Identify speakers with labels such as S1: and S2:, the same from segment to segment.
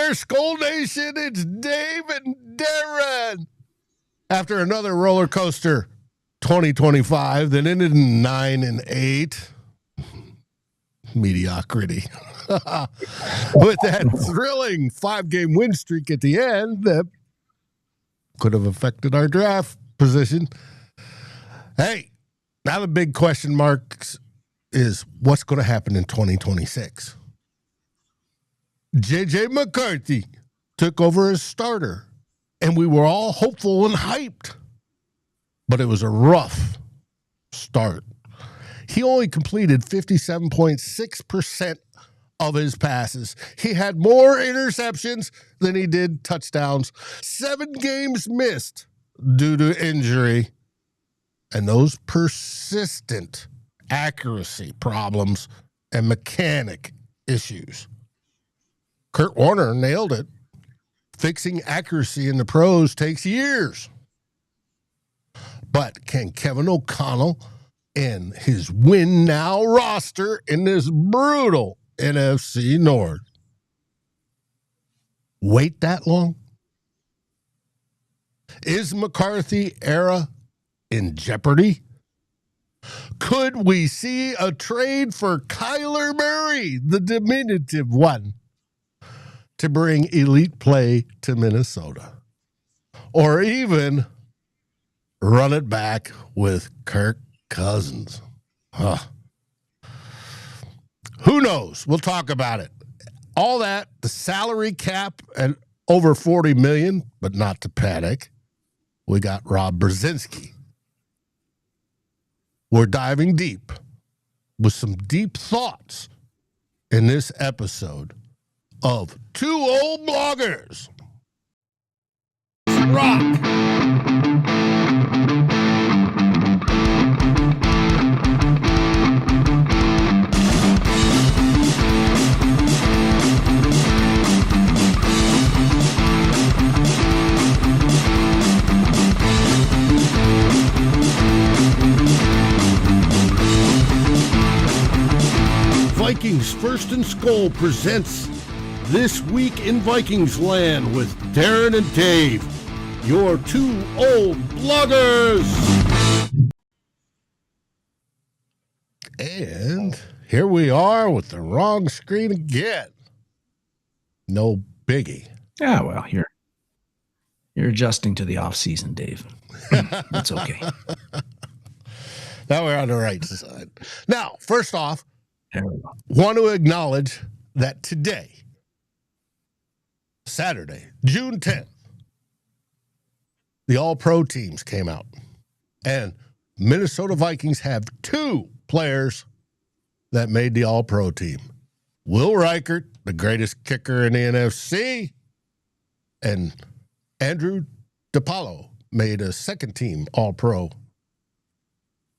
S1: there, SKOL Nation. It's Dave and Darren. After another roller coaster 2025 that ended in 9-8. Mediocrity. With that thrilling 5-game win streak at the end that could have affected our draft position. Hey, now the big question marks is what's going to happen in 2026? J.J. McCarthy took over as starter, and we were all hopeful and hyped. But it was a rough start. He only completed 57.6% of his passes. He had more interceptions than he did touchdowns. 7 games missed due to injury. And those persistent accuracy problems and mechanic issues. Kurt Warner nailed it. Fixing accuracy in the pros takes years. But can Kevin O'Connell and his win now roster in this brutal NFC North wait that long? Is McCarthy era in jeopardy? Could we see a trade for Kyler Murray, the diminutive one, to bring elite play to Minnesota? Or even run it back with Kirk Cousins? Who knows? We'll talk about it. All that, the salary cap at over $40 million, but not to panic. We got Rob Brzezinski. We're diving deep with some deep thoughts in this episode of Two Old Bloggers. Rock. Vikings First and SKOL presents This Week in Vikings Land with Darren and Dave, your two old bloggers. And here we are with the wrong screen again. No biggie.
S2: Yeah, well, you're adjusting to the off season, Dave. That's okay.
S1: Now we're on the right side. Now, first off, want to acknowledge that today, Saturday, June 10th, the All-Pro teams came out. And Minnesota Vikings have 2 players that made the All-Pro team. Will Reichert, the greatest kicker in the NFC, and Andrew DePaulo made a second-team All-Pro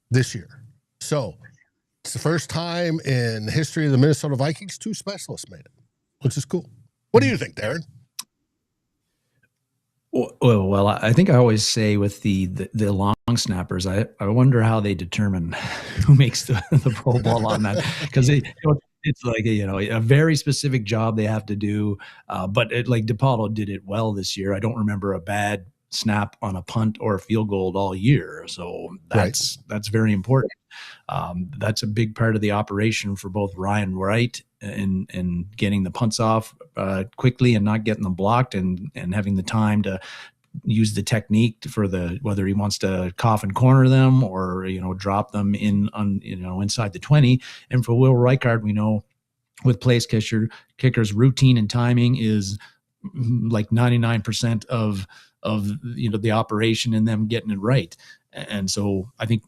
S1: this year. So it's the first time in the history of the Minnesota Vikings 2 specialists made it, which is cool. What do you think, Darren?
S2: Well, I think I always say with the long snappers, I wonder how they determine who makes the Pro Bowl on that, because it's like a very specific job they have to do. But like DePaulo did it well this year. I don't remember a bad snap on a punt or a field goal all year. So that's very important. That's a big part of the operation for both Ryan Wright in getting the punts off quickly and not getting them blocked and having the time to use the technique for whether he wants to coffin corner them or drop them inside the 20. And for Will Reichard, we know with place kickers, routine and timing is like 99% of the operation and them getting it right. And so I think,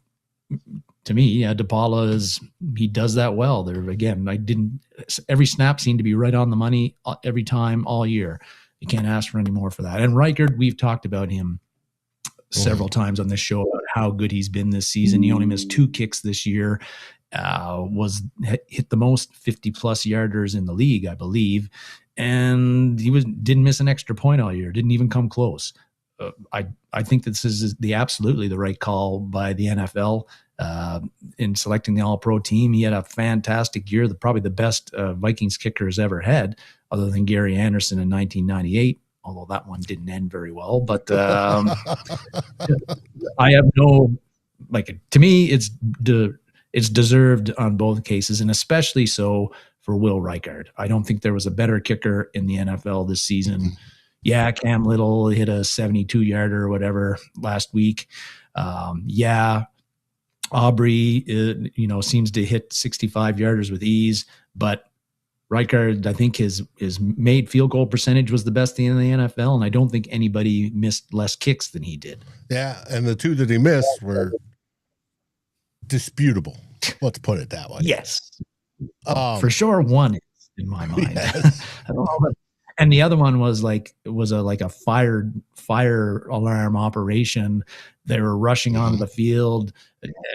S2: to me, DePaulo he does that well. There again, every snap seemed to be right on the money every time all year. You can't ask for any more for that. And Reichard, we've talked about him several times on this show about how good he's been this season. He only missed 2 kicks this year. Hit the most 50-plus yarders in the league, I believe, and didn't miss an extra point all year. Didn't even come close. I think this is absolutely the right call by the NFL. in selecting the All-Pro team. He had a fantastic year, probably the best Vikings kicker has ever had, other than Gary Anderson in 1998, although that one didn't end very well. But I have no, to me, it's deserved on both cases, and especially so for Will Reichard. I don't think there was a better kicker in the NFL this season. Yeah, Cam Little hit a 72-yarder or whatever last week. Aubrey, seems to hit 65-yarders with ease, but Reichard, I think his made field goal percentage was the best in the NFL, and I don't think anybody missed less kicks than he did.
S1: Yeah, and the two that he missed were disputable. Let's put it that way.
S2: Yes. For sure, one is in my mind.
S1: Yes.
S2: I don't know, but, and the other one was a fire alarm operation. They were rushing onto the field,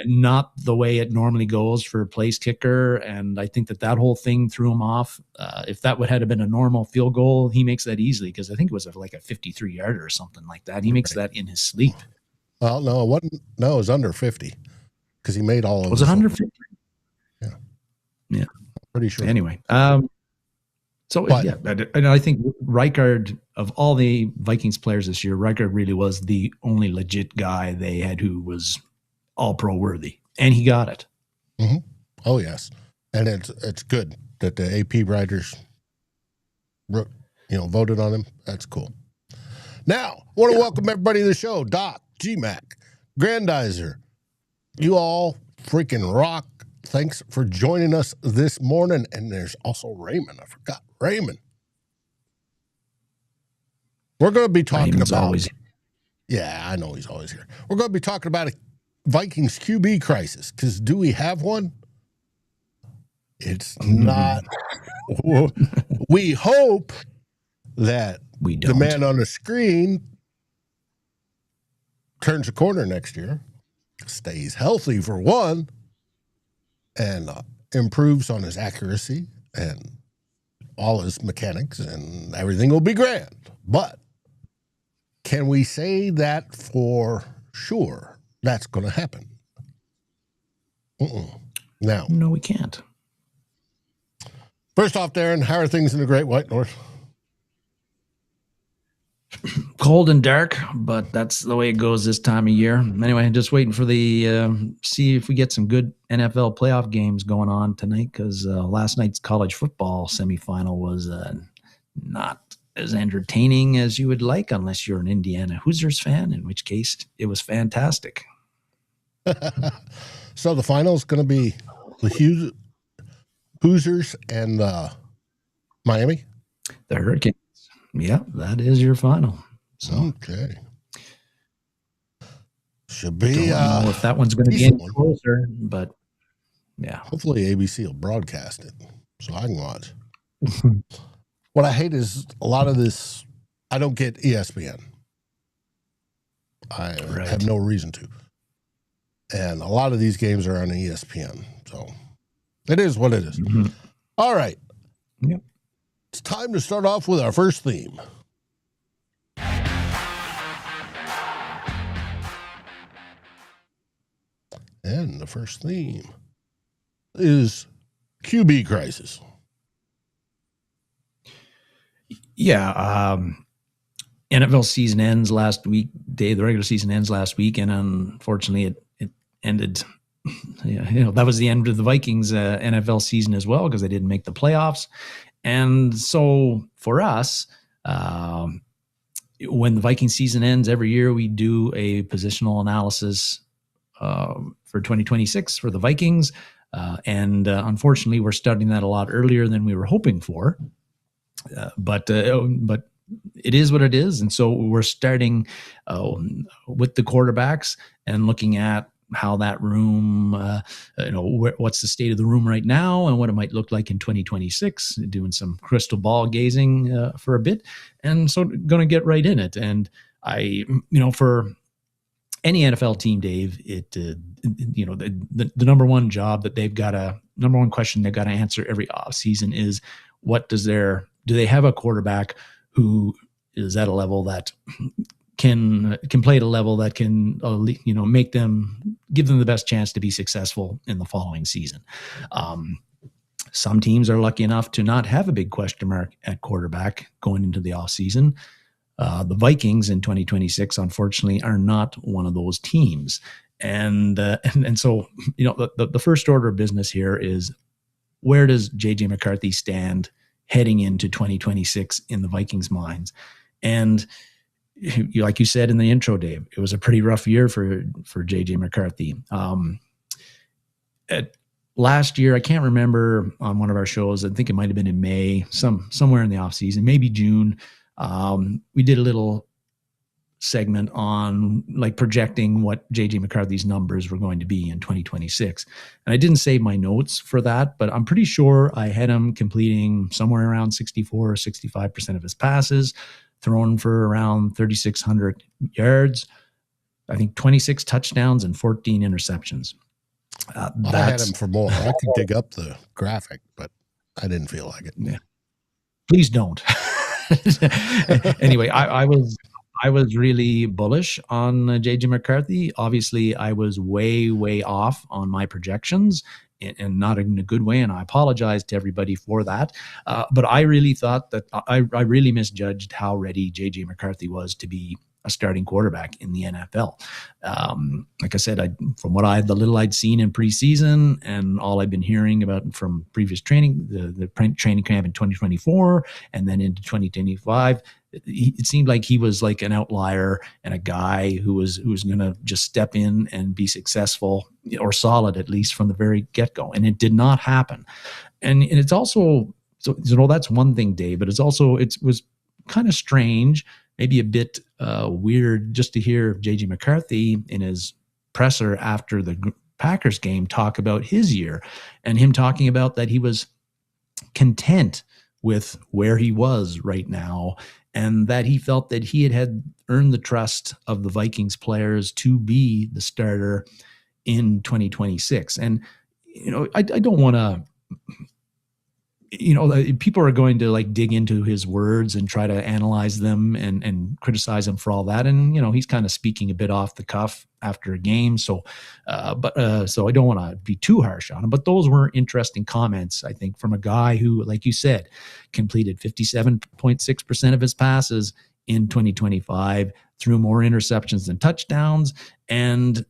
S2: not the way it normally goes for a place kicker, and I think that whole thing threw him off. If that would have been a normal field goal, he makes that easily, because I think it was like a 53-yarder or something like that. He makes that in his sleep.
S1: Well, no, it wasn't. No, it was under 50, because he made all of it.
S2: Was it under 50? Yeah,
S1: pretty sure.
S2: Anyway, and I think Reichard, of all the Vikings players this year, Reichard really was the only legit guy they had who was All-Pro worthy, and he got it.
S1: Mm-hmm. Oh yes, and it's good that the AP writers, voted on him. That's cool. Now, I want to welcome everybody to the show. Doc, GMAC, Grandizer, you all freaking rock. Thanks for joining us this morning. And there's also Raymond. I forgot Raymond. We're going to be talking
S2: Raymond's
S1: about.
S2: Always.
S1: Yeah, I know he's always here. We're going to be talking about a Vikings QB crisis, because do we have one? It's not. We hope that the man on the screen turns a corner next year, stays healthy for one, and improves on his accuracy and all his mechanics, and everything will be grand. But can we say that for sure that's going to happen? Now,
S2: no, we can't.
S1: First off, Darren, how are things in the Great White North?
S2: Cold and dark, but that's the way it goes this time of year. Anyway, just waiting for see if we get some good NFL playoff games going on tonight, because last night's college football semifinal was not as entertaining as you would like, unless you're an Indiana Hoosiers fan, in which case it was fantastic.
S1: So the final is going to be the Hoosiers and Miami?
S2: The Hurricanes. Yeah, that is your final. So
S1: okay, should be.
S2: Don't know if that one's going to get closer, but yeah.
S1: Hopefully ABC will broadcast it so I can watch. What I hate is a lot of this. I don't get ESPN. I have no reason to, and a lot of these games are on ESPN. So it is what it is. Mm-hmm. All right.
S2: Yep.
S1: It's time to start off with our first theme. And the first theme is QB crisis.
S2: Yeah. NFL season ends last week. The regular season ends last week, and unfortunately it ended. Yeah, that was the end of the Vikings NFL season as well, because they didn't make the playoffs. And so for us, when the Viking season ends every year, we do a positional analysis for 2026 for the Vikings. And unfortunately, we're starting that a lot earlier than we were hoping for. But it is what it is. And so we're starting with the quarterbacks and looking at how that room, what's the state of the room right now and what it might look like in 2026, doing some crystal ball gazing for a bit. And so going to get right in it. And for any NFL team, Dave, the number one job that number one question they've got to answer every offseason is, do they have a quarterback who is at a level that can play at a level that can give them the best chance to be successful in the following season. Some teams are lucky enough to not have a big question mark at quarterback going into the offseason. The Vikings in 2026, unfortunately, are not one of those teams. And so, the first order of business here is, where does J.J. McCarthy stand heading into 2026 in the Vikings' minds? And like you said in the intro, Dave, it was a pretty rough year for J.J. McCarthy. Last year, I can't remember, on one of our shows, I think it might have been in May, somewhere in the offseason, maybe June, we did a little segment on like projecting what J.J. McCarthy's numbers were going to be in 2026. And I didn't save my notes for that, but I'm pretty sure I had him completing somewhere around 64 or 65% of his passes, thrown for around 3,600 yards, I think 26 touchdowns and 14 interceptions.
S1: I had him for more. I could dig up the graphic, but I didn't feel like it.
S2: Yeah. Please don't. Anyway, I was really bullish on J.J. McCarthy. Obviously, I was way off on my projections, and not in a good way, and I apologize to everybody for that. But I really thought that I really misjudged how ready J.J. McCarthy was to be a starting quarterback in the NFL. Like I said, the little I'd seen in preseason and all I've been hearing about from previous training, the training camp in 2024 and then into 2025, it seemed like he was like an outlier and a guy who was going to just step in and be successful or solid, at least from the very get-go. And it did not happen. And it's also, so that's one thing, Dave, but it was kind of strange, maybe a bit weird, just to hear J.J. McCarthy in his presser after the Packers game talk about his year, and him talking about that he was content with where he was right now, and that he felt that he had earned the trust of the Vikings players to be the starter in 2026. And, I don't want to, people are going to like dig into his words and try to analyze them and criticize him for all that. And, he's kind of speaking a bit off the cuff after a game. So I don't want to be too harsh on him, but those were interesting comments, I think, from a guy who, like you said, completed 57.6% of his passes in 2025, threw more interceptions than touchdowns. And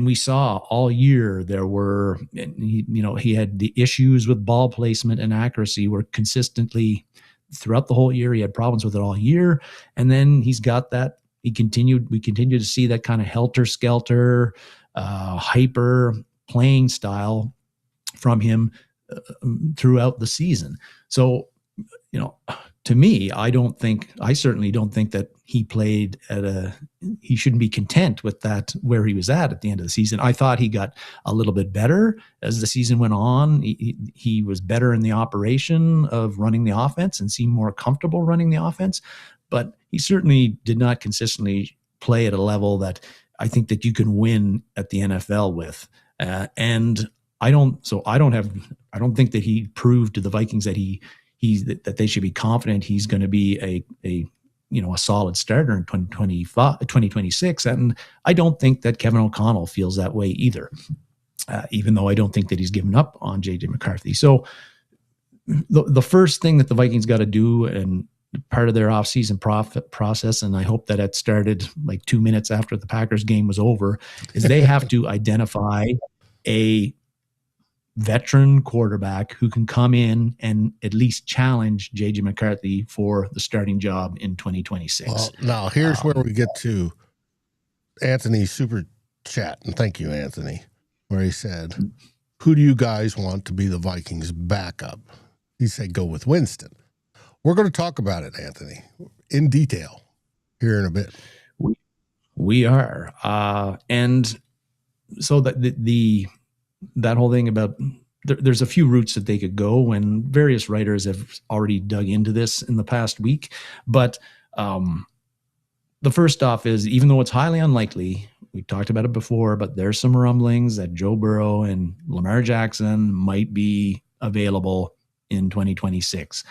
S2: we saw all year he had the issues with ball placement and accuracy were consistently throughout the whole year. He had problems with it all year. And then he's got that. We continue to see that kind of helter-skelter, hyper playing style from him throughout the season. So, to me, I certainly don't think that he played he shouldn't be content with that where he was at the end of the season. I thought he got a little bit better as the season went on. He was better in the operation of running the offense and seemed more comfortable running the offense, but he certainly did not consistently play at a level that I think that you can win at the NFL with. And I don't think that he proved to the Vikings that that they should be confident he's going to be a solid starter in 2026. And I don't think that Kevin O'Connell feels that way either, even though I don't think that he's given up on J.J. McCarthy. So the first thing that the Vikings got to do, and part of their offseason process, and I hope that it started like 2 minutes after the Packers game was over, is they have to identify a veteran quarterback who can come in and at least challenge J.J. McCarthy for the starting job in 2026.
S1: Well, now here's where we get to Anthony's super chat, and thank you, Anthony, where he said, who do you guys want to be the Vikings backup? He said, go with Winston. We're going to talk about it, Anthony, in detail here in a bit.
S2: We are. And so that whole thing about there's a few routes that they could go, and various writers have already dug into this in the past week. But the first off is, even though it's highly unlikely, we talked about it before, but there's some rumblings that Joe Burrow and Lamar Jackson might be available in 2026.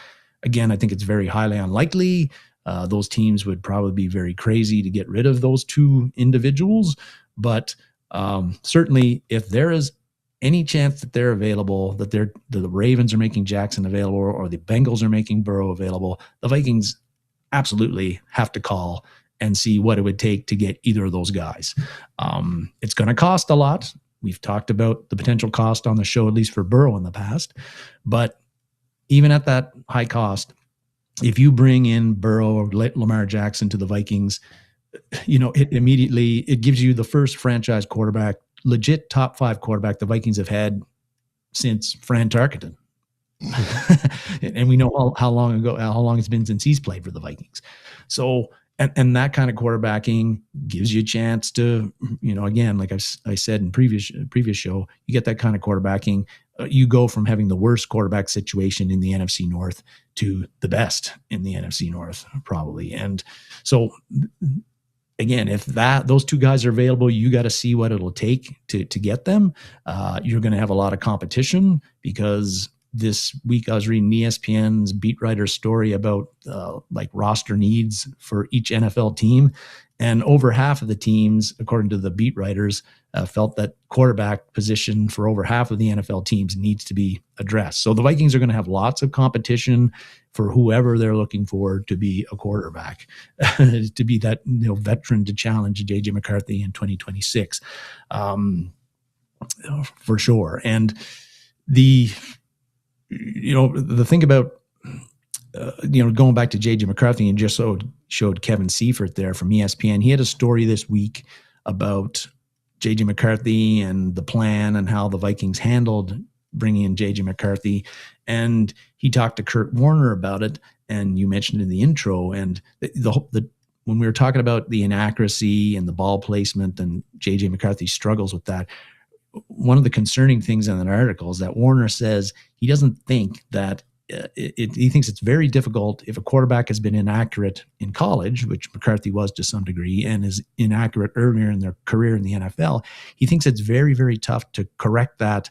S2: Again, I think it's very highly unlikely. Those teams would probably be very crazy to get rid of those two individuals. But certainly, if there is any chance that they're available, that the Ravens are making Jackson available or the Bengals are making Burrow available, the Vikings absolutely have to call and see what it would take to get either of those guys. It's going to cost a lot. We've talked about the potential cost on the show, at least for Burrow in the past. But even at that high cost, if you bring in Burrow or Lamar Jackson to the Vikings, it gives you the first franchise quarterback, legit top 5 quarterback the Vikings have had since Fran Tarkenton. And we know how long it's been since he's played for the Vikings. So, and that kind of quarterbacking gives you a chance to, again, like I said in previous show, you get that kind of quarterbacking. You go from having the worst quarterback situation in the NFC North to the best in the NFC North, probably. And so, again, if those two guys are available, you got to see what it'll take to get them. You're going to have a lot of competition because this week I was reading ESPN's beat writer story about roster needs for each NFL team. And over half of the teams, according to the beat writers, felt that quarterback position for over half of the NFL teams needs to be addressed. So the Vikings are going to have lots of competition for whoever they're looking for to be a quarterback, to be that veteran to challenge J.J. McCarthy in 2026, for sure. And the thing about going back to J.J. McCarthy and just showed Kevin Seifert there from ESPN. He had a story this week about J.J. McCarthy and the plan and how the Vikings handled bringing in J.J. McCarthy. And he talked to Kurt Warner about it. And you mentioned in the intro, and when we were talking about the inaccuracy and the ball placement and J.J. McCarthy struggles with that, one of the concerning things in that article is that Warner says he doesn't think that he thinks it's very difficult if a quarterback has been inaccurate in college, which McCarthy was to some degree, and is inaccurate earlier in their career in the NFL. He thinks it's very, very tough to correct that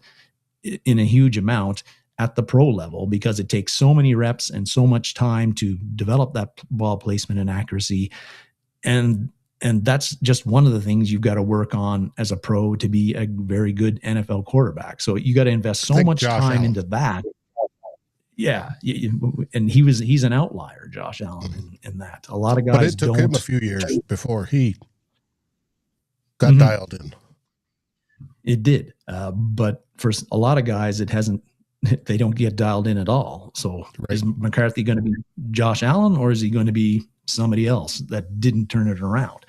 S2: in a huge amount at the pro level because it takes so many reps and so much time to develop that ball placement and accuracy. And that's just one of the things you've got to work on as a pro to be a very good NFL quarterback. So you got to invest so much time into that. Yeah, and he's an outlier, Josh Allen, in that. A lot of guys,
S1: but it took him a few years before he got dialed in.
S2: It did, but for a lot of guys, it hasn't. They don't get dialed in at all. So is McCarthy going to be Josh Allen, or is he going to be somebody else that didn't turn it around?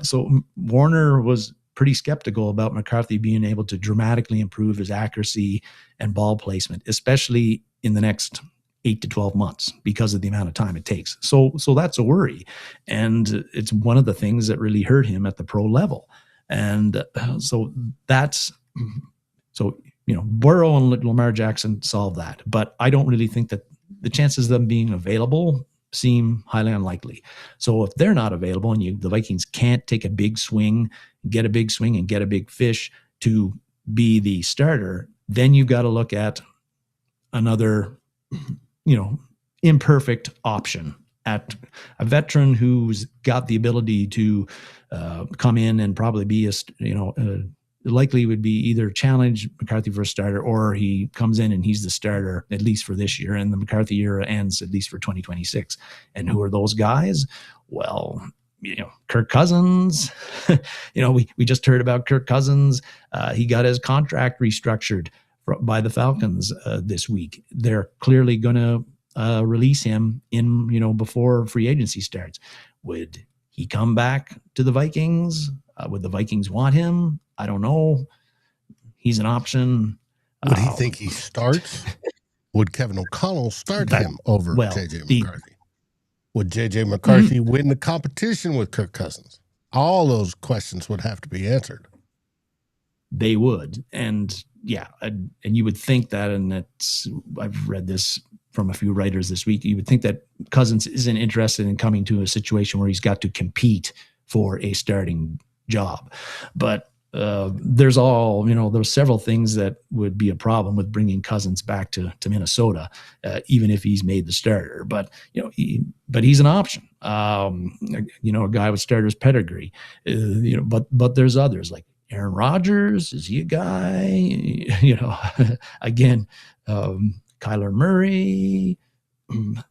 S2: So Warner was pretty skeptical about McCarthy being able to dramatically improve his accuracy and ball placement, especially in the next 8 to 12 months because of the amount of time it takes. So that's a worry. And it's one of the things that really hurt him at the pro level. And Burrow and Lamar Jackson solved that. But I don't really think that the chances of them being available seem highly unlikely. So if they're not available and the Vikings can't take a big swing, get a big swing and get a big fish to be the starter, then you've got to look at another, imperfect option at a veteran who's got the ability to come in and probably be likely would be either challenge McCarthy for a starter, or he comes in and he's the starter at least for this year, and the McCarthy era ends at least for 2026. And who are those guys? Well, Kirk Cousins. We just heard about Kirk Cousins. He got his contract restructured by the Falcons this week. They're clearly going to release him before free agency starts. Would he come back to the Vikings? Would the Vikings want him? I don't know. He's an option.
S1: Would he think he starts? Would Kevin O'Connell start him over J.J. McCarthy? Would J.J. McCarthy win the competition with Kirk Cousins? All those questions would have to be answered.
S2: They would. And you would think that, and I've read this from a few writers this week, you would think that Cousins isn't interested in coming to a situation where he's got to compete for a starting job. But there's several things that would be a problem with bringing Cousins back to Minnesota, even if he's made the starter. But he's an option. A guy with starter's pedigree. But there's others like Aaron Rodgers. Is he a guy? Again, Kyler Murray.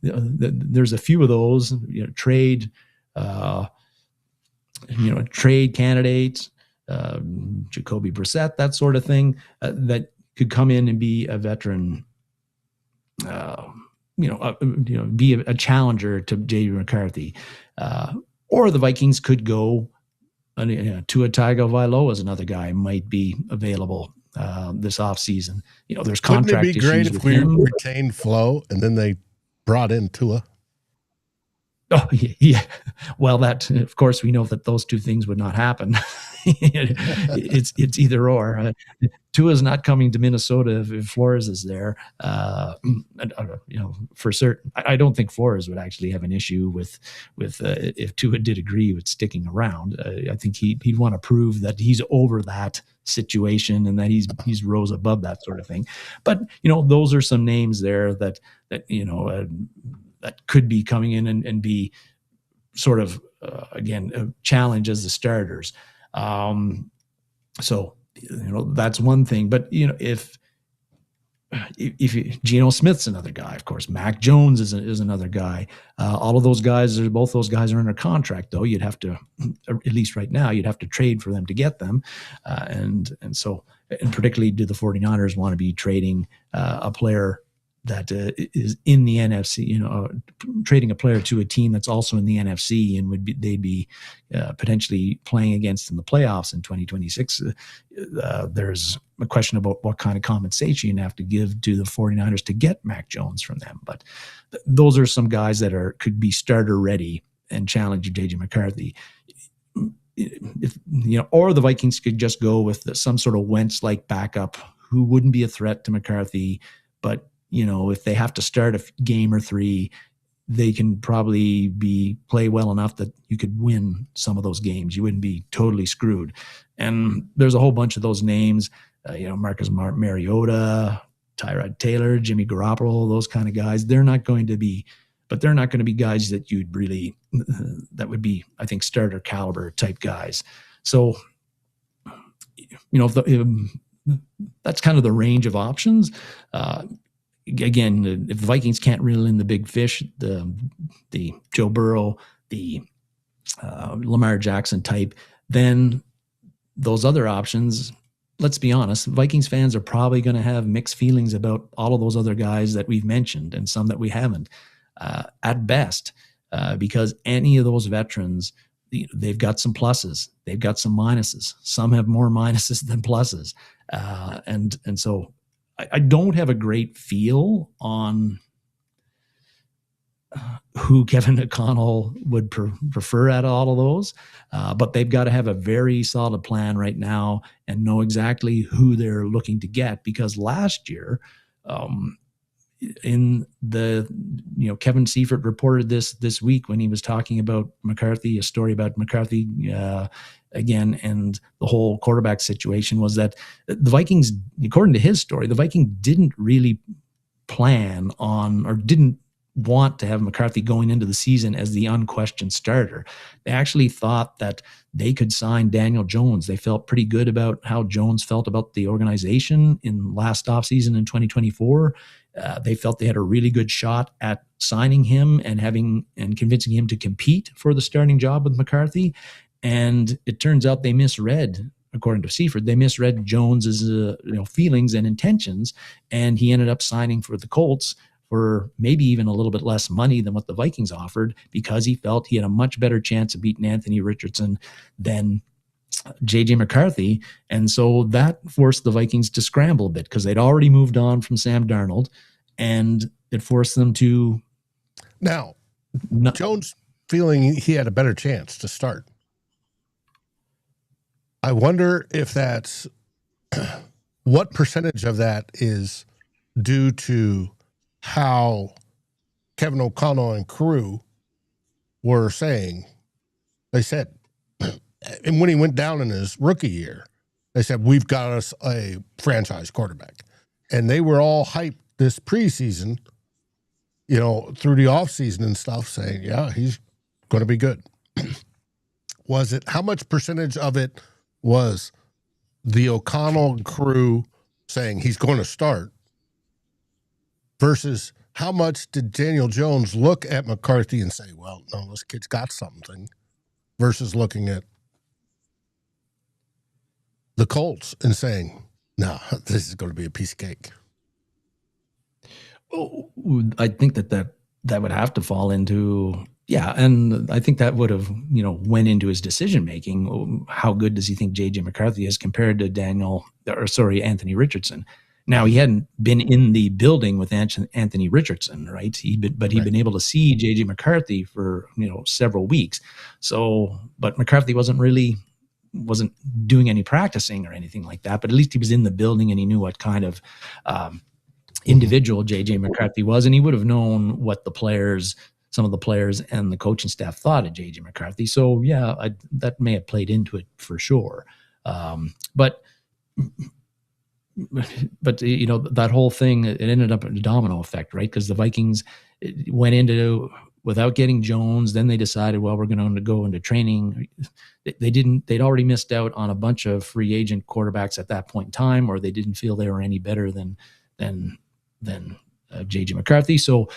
S2: There's a few of those. Trade candidates. Jacoby Brissett, that sort of thing, that could come in and be a veteran, be a challenger to J.D. McCarthy. Or the Vikings could go Tua Tagovailoa as another guy might be available this offseason. There's contract issues.
S1: Wouldn't it be great if we retained Flo and then they brought in Tua?
S2: Oh, yeah. Well, that, of course, we know that those two things would not happen. It's either or. Tua's not coming to Minnesota if Flores is there. For certain. I don't think Flores would actually have an issue with if Tua did agree with sticking around. I think he'd want to prove that he's over that situation and that he's rose above that sort of thing. But those are some names there that could be coming in and be sort of, again, a challenge as the starters. So, that's one thing. But, if Geno Smith's another guy, of course, Mac Jones is another guy. All of those guys, both those guys are under contract, though. You'd have to, at least right now, you'd have to trade for them to get them. And particularly, do the 49ers want to be trading a player that is in the NFC, trading a player to a team that's also in the NFC and they'd be potentially playing against in the playoffs in 2026. There's a question about what kind of compensation you have to give to the 49ers to get Mac Jones from them. But those are some guys that could be starter ready and challenge JJ McCarthy. Or the Vikings could just go with some sort of Wentz-like backup who wouldn't be a threat to McCarthy, but if they have to start a game or three, they can probably play well enough that you could win some of those games. You wouldn't be totally screwed. And there's a whole bunch of those names, Marcus Mariota, Tyrod Taylor, Jimmy Garoppolo, those kind of guys. They're not going to be guys that you'd really, that would be, I think, starter caliber type guys. So, that's kind of the range of options. Again, if the Vikings can't reel in the big fish, the Joe Burrow, the Lamar Jackson type, then those other options, let's be honest, Vikings fans are probably going to have mixed feelings about all of those other guys that we've mentioned and some that we haven't, at best, because any of those veterans, they've got some pluses, they've got some minuses. Some have more minuses than pluses, and so. I don't have a great feel on who Kevin O'Connell would prefer out of all of those, but they've got to have a very solid plan right now and know exactly who they're looking to get, because last year, in the Kevin Seifert reported this week when he was talking about McCarthy, a story about McCarthy again, and the whole quarterback situation, was that the Vikings, according to his story, the Vikings didn't really plan on or didn't want to have McCarthy going into the season as the unquestioned starter. They actually thought that they could sign Daniel Jones. They felt pretty good about how Jones felt about the organization in last offseason in 2024. They felt they had a really good shot at signing him and convincing him to compete for the starting job with McCarthy. And it turns out they misread, according to Seifert, they misread Jones's feelings and intentions, and he ended up signing for the Colts for maybe even a little bit less money than what the Vikings offered, because he felt he had a much better chance of beating Anthony Richardson than JJ McCarthy. And so that forced the Vikings to scramble a bit, because they'd already moved on from Sam Darnold, and it forced them to.
S1: Now, Jones feeling he had a better chance to start. I wonder if that's what percentage of that is due to how Kevin O'Connell and crew were saying. They said, and when he went down in his rookie year, They said, we've got us a franchise quarterback. And they were all hyped this preseason, through the offseason and stuff, saying, yeah, he's going to be good. How much percentage of it was the O'Connell crew saying he's going to start versus how much did Daniel Jones look at McCarthy and say, well, no, this kid's got something, versus looking at the Colts and saying, no, this is going to be a piece of cake?
S2: Oh, I think that would have to fall into, and I think that would have, went into his decision making. How good does he think J.J. McCarthy is compared to Anthony Richardson? Now, he hadn't been in the building with Anthony Richardson, right? He'd been able to see J.J. McCarthy for, several weeks. So, but McCarthy wasn't doing any practicing or anything like that, but at least he was in the building and he knew what kind of individual J.J. McCarthy was, and he would have known what some of the players and the coaching staff thought of J.J. McCarthy. So, that may have played into it for sure. But that whole thing, it ended up a domino effect, right? Because the Vikings went into without getting Jones. Then they decided, well, we're going to go into training. They'd already missed out on a bunch of free agent quarterbacks at that point in time, or they didn't feel they were any better than J.J. McCarthy. So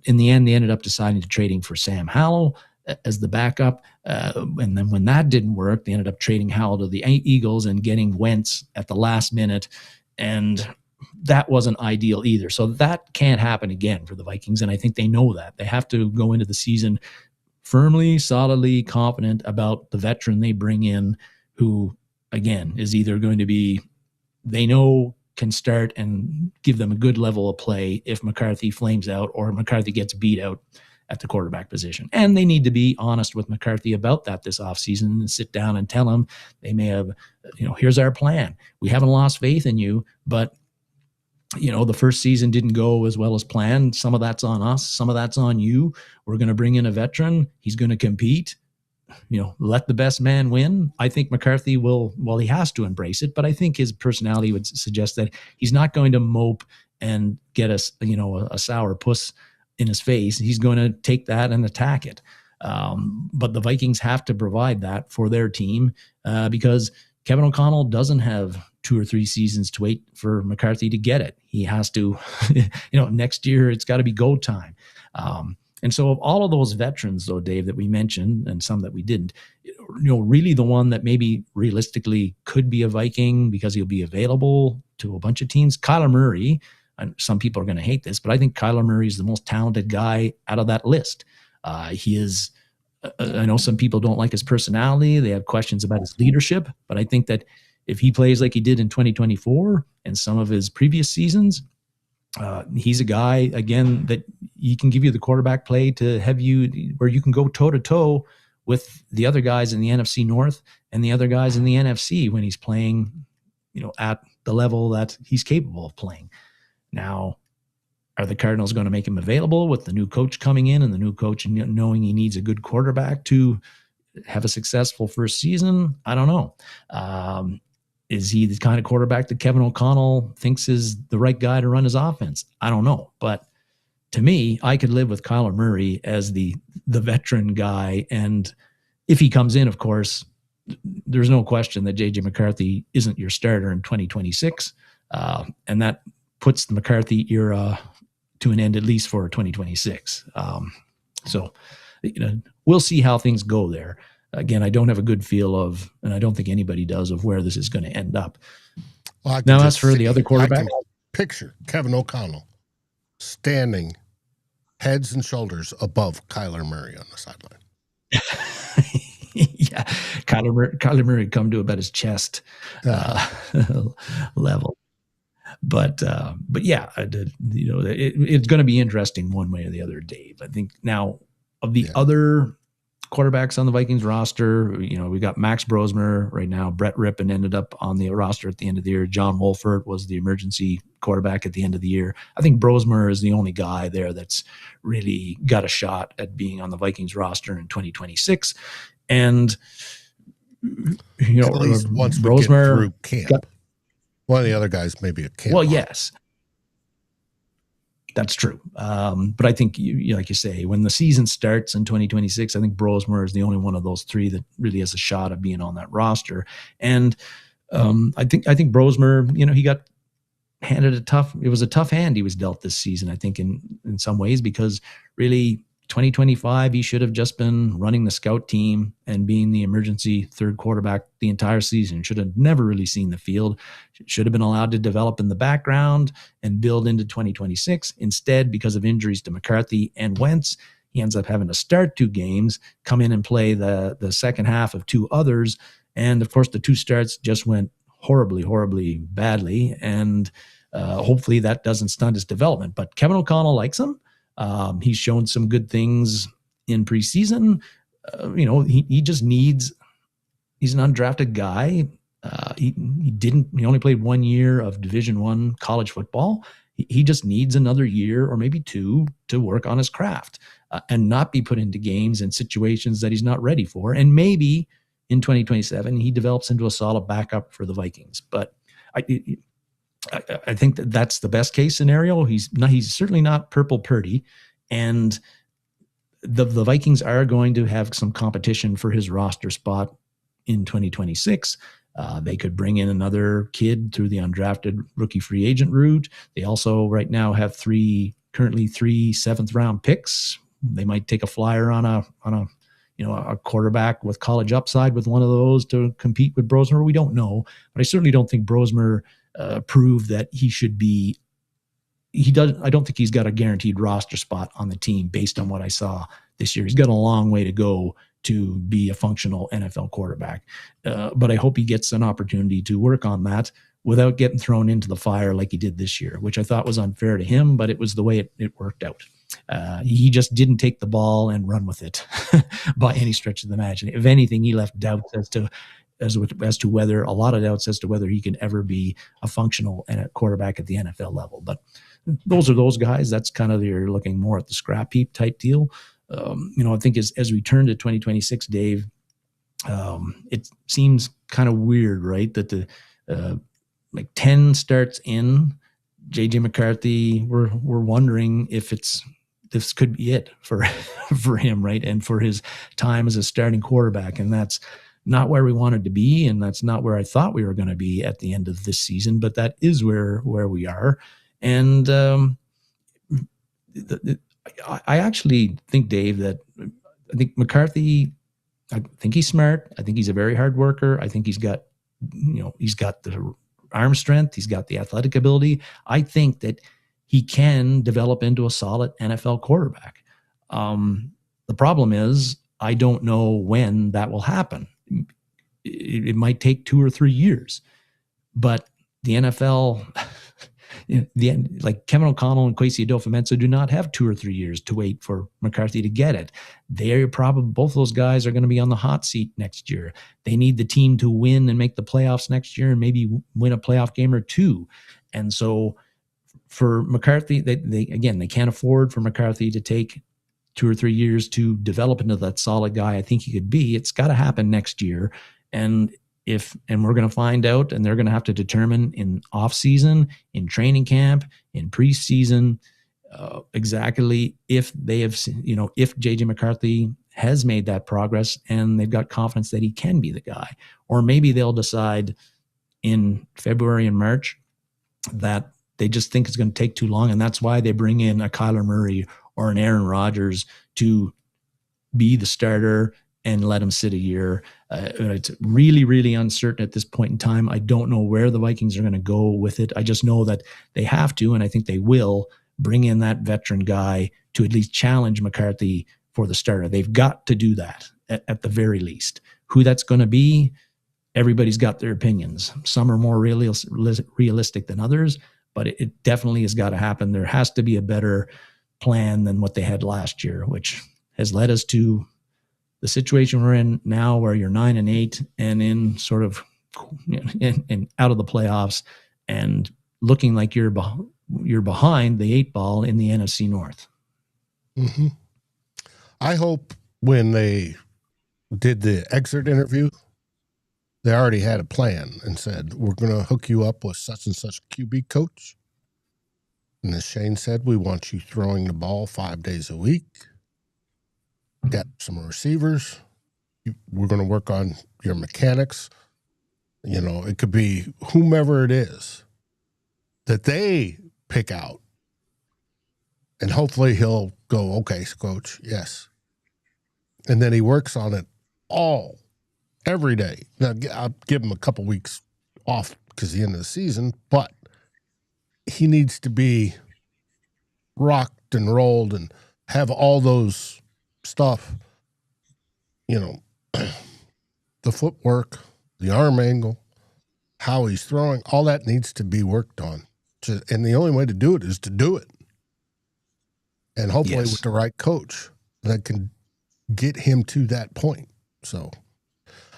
S2: in the end, they ended up deciding to trading for Sam Howell as the backup. And then when that didn't work, they ended up trading Howell to the Eagles and getting Wentz at the last minute. And that wasn't ideal either. So that can't happen again for the Vikings. And I think they know that. They have to go into the season firmly, solidly confident about the veteran they bring in, who, again, is either going to be, they know can start and give them a good level of play if McCarthy flames out or McCarthy gets beat out at the quarterback position. And they need to be honest with McCarthy about that this offseason and sit down and tell him they may have, here's our plan. We haven't lost faith in you, but the first season didn't go as well as planned. Some of that's on us. Some of that's on you. We're going to bring in a veteran. He's going to compete. Let the best man win. I think McCarthy will, he has to embrace it, but I think his personality would suggest that he's not going to mope and get a sour puss in his face. He's going to take that and attack it. But the Vikings have to provide that for their team because Kevin O'Connell doesn't have 2 or 3 seasons to wait for McCarthy to get it. He has to, next year it's got to be go time. And so of all of those veterans, though, Dave, that we mentioned and some that we didn't, really the one that maybe realistically could be a Viking because he'll be available to a bunch of teams, Kyler Murray. And some people are going to hate this, but I think Kyler Murray is the most talented guy out of that list. He is, I know some people don't like his personality. They have questions about his leadership, but I think that if he plays like he did in 2024 and some of his previous seasons, he's a guy, again, that he can give you the quarterback play to have you where you can go toe-to-toe with the other guys in the NFC North and the other guys in the NFC when he's playing, at the level that he's capable of playing. Now, are the Cardinals going to make him available with the new coach coming in and the new coach knowing he needs a good quarterback to have a successful first season? I don't know. Is he the kind of quarterback that Kevin O'Connell thinks is the right guy to run his offense? I don't know. But to me, I could live with Kyler Murray as the veteran guy. And if he comes in, of course, there's no question that J.J. McCarthy isn't your starter in 2026. And that puts the McCarthy era to an end, at least for 2026. So, we'll see how things go there. Again, I don't have a good feel of, and I don't think anybody does, of where this is going to end up.
S1: Well,
S2: now, as for the other quarterback,
S1: picture Kevin O'Connell standing heads and shoulders above Kyler Murray on the sideline.
S2: Yeah, Kyler Murray come to about his chest level. But yeah, it's going to be interesting one way or the other, Dave. I think now of the other quarterbacks on the Vikings roster, we got Max Brosmer right now. Brett Rippon ended up on the roster at the end of the year. John Wolford was the emergency quarterback at the end of the year. I think Brosmer is the only guy there that's really got a shot at being on the Vikings roster in 2026. And
S1: At least once we get through camp. One of the other guys may be a camp.
S2: Well, yes. That's true. But I think, like you say, when the season starts in 2026, I think Brosmer is the only one of those three that really has a shot of being on that roster. And I think Brosmer, he got handed it was a tough hand he was dealt this season, I think, in some ways, because really 2025, he should have just been running the scout team and being the emergency third quarterback the entire season. Should have never really seen the field. Should have been allowed to develop in the background and build into 2026. Instead, because of injuries to McCarthy and Wentz, he ends up having to start 2 games, come in and play the second half of 2 others. And of course, the 2 starts just went horribly, horribly badly. And hopefully that doesn't stunt his development. But Kevin O'Connell likes him. He's shown some good things in preseason. He just needs, he's an undrafted guy. He only played 1 year of Division I college football. He just needs another year or maybe 2 to work on his craft and not be put into games and situations that he's not ready for. And maybe in 2027, he develops into a solid backup for the Vikings. But I think that's the best case scenario. He's certainly not Purple Purdy, and the Vikings are going to have some competition for his roster spot in 2026. They could bring in another kid through the undrafted rookie free agent route. They also right now have currently three 7th-round picks. They might take a flyer on a quarterback with college upside with one of those to compete with Brosmer. We don't know, but I certainly don't think Brosmer proved that he should be. I don't think he's got a guaranteed roster spot on the team based on what I saw this year. He's got a long way to go to be a functional NFL quarterback. But I hope he gets an opportunity to work on that without getting thrown into the fire like he did this year, which I thought was unfair to him, but it was the way it worked out. He just didn't take the ball and run with it by any stretch of the imagination. If anything, he left doubts as to whether a lot of doubts as to whether he can ever be a functional quarterback at the NFL level. But those are those guys. That's kind of, you're looking more at the scrap heap type deal. I think as we turn to 2026, Dave, it seems kind of weird, right? That the 10 starts in, JJ McCarthy, we're wondering if this could be it for him, right? And for his time as a starting quarterback. And that's not where we wanted to be. And that's not where I thought we were going to be at the end of this season, but that is where we are. And I actually think, Dave, that I think McCarthy, I think he's smart. I think he's a very hard worker. I think he's got the arm strength. He's got the athletic ability. I think that he can develop into a solid NFL quarterback. The problem is, I don't know when that will happen. It might take 2 or 3 years, but the NFL, like Kevin O'Connell and Kwesi Adolfo-Mensah do not have 2 or 3 years to wait for McCarthy to get it. They're probably, both those guys are going to be on the hot seat next year. They need the team to win and make the playoffs next year and maybe win a playoff game or 2. And so for McCarthy, they can't afford for McCarthy to take 2 or 3 years to develop into that solid guy I think he could be. It's got to happen next year. And we're going to find out, and they're going to have to determine in off season, in training camp, in preseason, exactly if they have, if JJ McCarthy has made that progress and they've got confidence that he can be the guy, or maybe they'll decide in February and March that they just think it's going to take too long. And that's why they bring in a Kyler Murray or an Aaron Rodgers to be the starter and let him sit a year. It's really, really uncertain at this point in time. I don't know where the Vikings are going to go with it. I just know that they have to, and I think they will, bring in that veteran guy to at least challenge McCarthy for the starter. They've got to do that at the very least. Who that's going to be, everybody's got their opinions. Some are more realistic than others, but it definitely has got to happen. There has to be a better plan than what they had last year, which has led us to the situation we're in now, where you're 9-8 and in sort of and out of the playoffs and looking like you're behind the 8 ball in the NFC North.
S1: Mm-hmm. I hope when they did the exit interview they already had a plan and said, we're going to hook you up with such and such QB coach. And as Shane said, we want you throwing the ball 5 days a week. Got some receivers. We're going to work on your mechanics. You know, it could be whomever it is that they pick out. And hopefully he'll go, okay, coach, yes. And then he works on it every day. Now, I'll give him a couple weeks off because the end of the season, but he needs to be rocked and rolled and have all those stuff, you know, the footwork, the arm angle, how he's throwing, all that needs to be worked on. And the only way to do it is to do it. And hopefully with the right coach that can get him to that point. So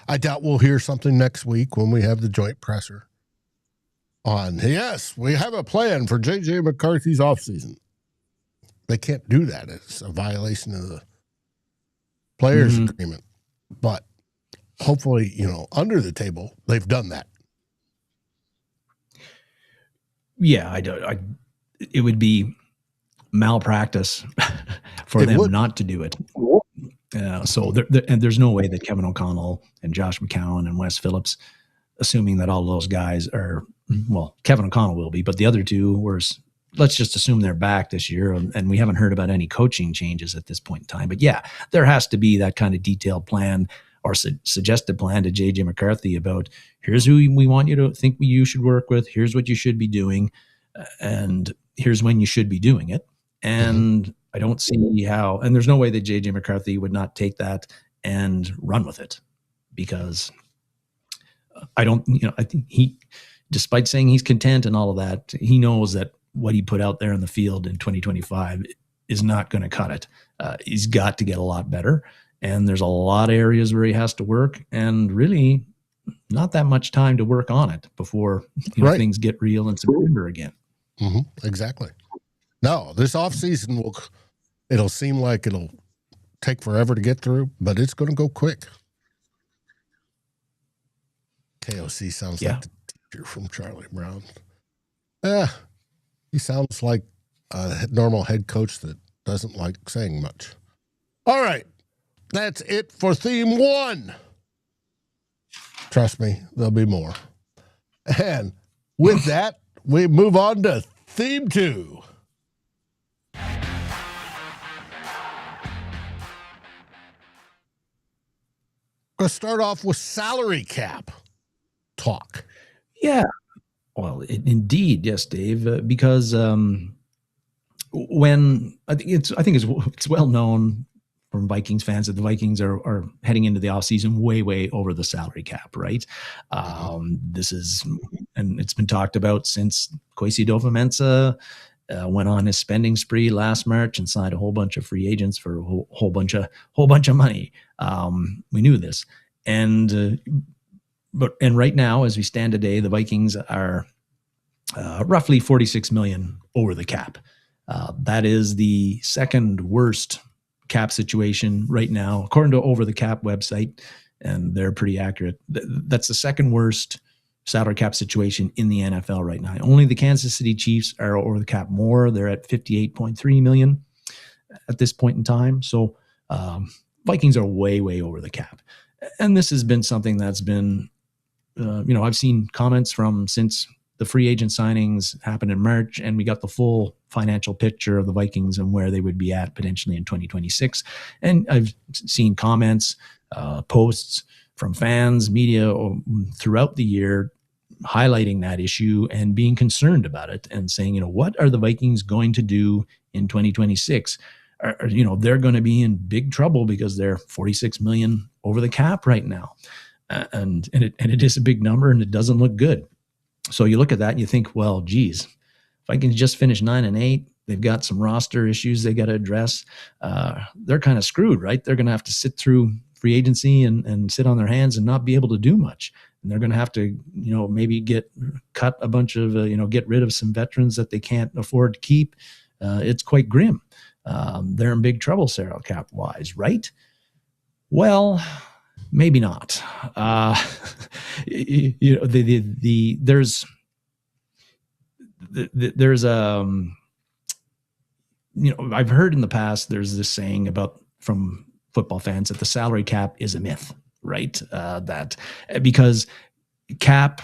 S1: I doubt we'll hear something next week when we have the joint presser on, yes, we have a plan for J.J. McCarthy's offseason. They can't do that. It's a violation of the players' agreement. But hopefully, you know, under the table, they've done that.
S2: Yeah, it would be malpractice for them not to do it. So and there's no way that Kevin O'Connell and Josh McCown and Wes Phillips, assuming that all those guys are, well, Kevin O'Connell will be, but the other two let's just assume they're back this year, and we haven't heard about any coaching changes at this point in time. But yeah, there has to be that kind of detailed plan or suggested plan to J.J. McCarthy about, here's who we want you to think you should work with, here's what you should be doing, and here's when you should be doing it. And I don't see how, and there's no way that J.J. McCarthy would not take that and run with it, because I think despite saying he's content and all of that, he knows that what he put out there in the field in 2025 is not going to cut it. He's got to get a lot better. And there's a lot of areas where he has to work, and really not that much time to work on it before things get real in September again.
S1: Exactly. No, this offseason it'll seem like it'll take forever to get through, but it's going to go quick. KOC sounds like the teacher from Charlie Brown. He sounds like a normal head coach that doesn't like saying much. All right. That's it for theme 1. Trust me, there'll be more. And with that, we move on to theme 2. Going to start off with salary cap talk.
S2: Yeah. Well, indeed, yes, Dave, because when I think it's well known from Vikings fans that the Vikings are heading into the offseason way over the salary cap, right? This is, and it's been talked about since Kwesi Adofo-Mensah went on his spending spree last March and signed a whole bunch of free agents for a whole bunch of money. We knew this, and right now, as we stand today, the Vikings are roughly $46 million over the cap. That is the second worst cap situation right now, according to Over the Cap website, and they're pretty accurate. That's the second worst salary cap situation in the NFL right now. Only the Kansas City Chiefs are over the cap more. They're at $58.3 million at this point in time. So Vikings are way over the cap. And this has been something that's been, I've seen comments from since the free agent signings happened in March, and we got the full financial picture of the Vikings and where they would be at potentially in 2026. And I've seen comments, posts from fans, media throughout the year highlighting that issue and being concerned about it and saying, what are the Vikings going to do in 2026? They're going to be in big trouble because they're $46 million over the cap right now. And it is a big number, and it doesn't look good. So you look at that and you think, well, geez, if I can just finish 9-8, they've got some roster issues they got to address. They're kind of screwed, right? They're going to have to sit through free agency and sit on their hands and not be able to do much. And they're going to have to, maybe cut a bunch of, get rid of some veterans that they can't afford to keep. It's quite grim. They're in big trouble, salary cap wise, right? Well, Maybe not. There's I've heard in the past there's this saying from football fans that the salary cap is a myth, right? That because cap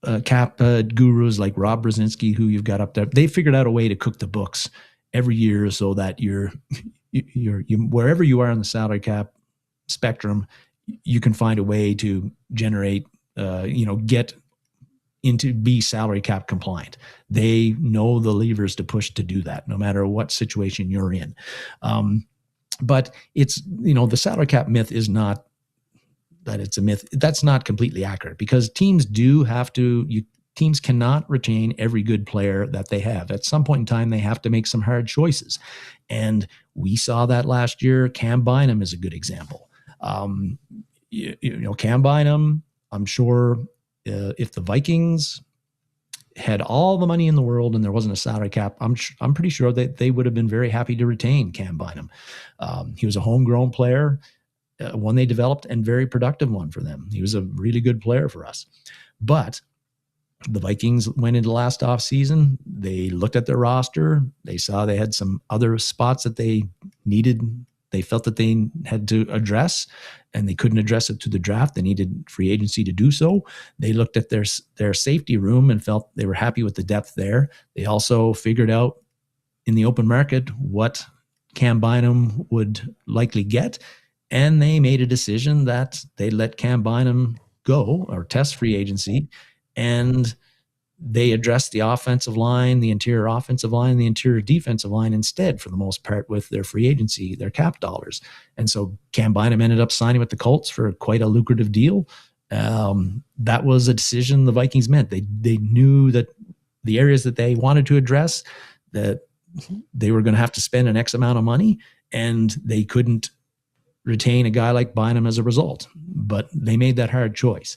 S2: gurus like Rob Brzezinski, who you've got up there, they figured out a way to cook the books every year so that you're wherever you are on the salary cap spectrum, you can find a way to generate, get into be salary cap compliant. They know the levers to push to do that, no matter what situation you're in. But it's, the salary cap myth is not that it's a myth. That's not completely accurate, because teams cannot retain every good player that they have. At some point in time, they have to make some hard choices. And we saw that last year. Cam Bynum is a good example. Cam Bynum, I'm sure if the Vikings had all the money in the world and there wasn't a salary cap, I'm pretty sure that they would have been very happy to retain Cam Bynum. He was a homegrown player, one they developed, and very productive one for them. He was a really good player for us. But the Vikings went into last offseason. They looked at their roster. They saw they had some other spots that they felt that they had to address, and they couldn't address it to the draft. They needed free agency to do so. They looked at their safety room and felt they were happy with the depth there. They also figured out in the open market what Cam Bynum would likely get, and they made a decision that they let Cam Bynum go or test free agency, and they addressed the offensive line, the interior offensive line, the interior defensive line instead, for the most part, with their free agency, their cap dollars. And so Cam Bynum ended up signing with the Colts for quite a lucrative deal. That was a decision the Vikings made. They knew that the areas that they wanted to address, that they were going to have to spend an X amount of money, and they couldn't retain a guy like Bynum as a result. But they made that hard choice.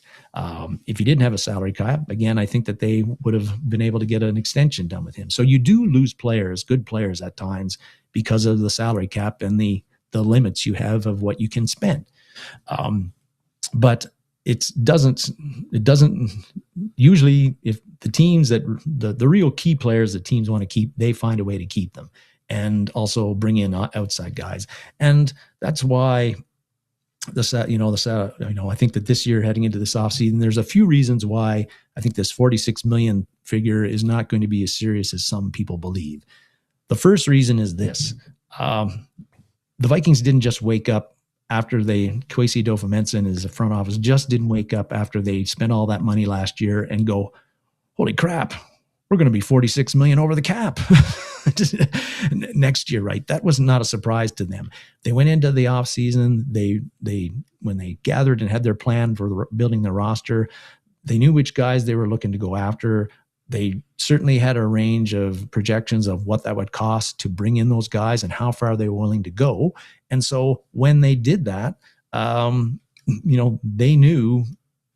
S2: If you didn't have a salary cap, again, I think that they would have been able to get an extension done with him. So you do lose players, good players at times, because of the salary cap and the limits you have of what you can spend. But it doesn't usually, if the teams that the real key players that teams want to keep, they find a way to keep them and also bring in outside guys. And that's why I think that this year, heading into this offseason, there's a few reasons why I think this 46 million figure is not going to be as serious as some people believe. The first reason is this. The Vikings didn't just wake up after Kwesi Adofo-Mensah and his front office just didn't wake up after they spent all that money last year and go, holy crap, we're going to be 46 million over the cap next year, right? That was not a surprise to them. They went into the offseason. When they gathered and had their plan for building their roster, they knew which guys they were looking to go after. They certainly had a range of projections of what that would cost to bring in those guys and how far they were willing to go. And so when they did that, they knew,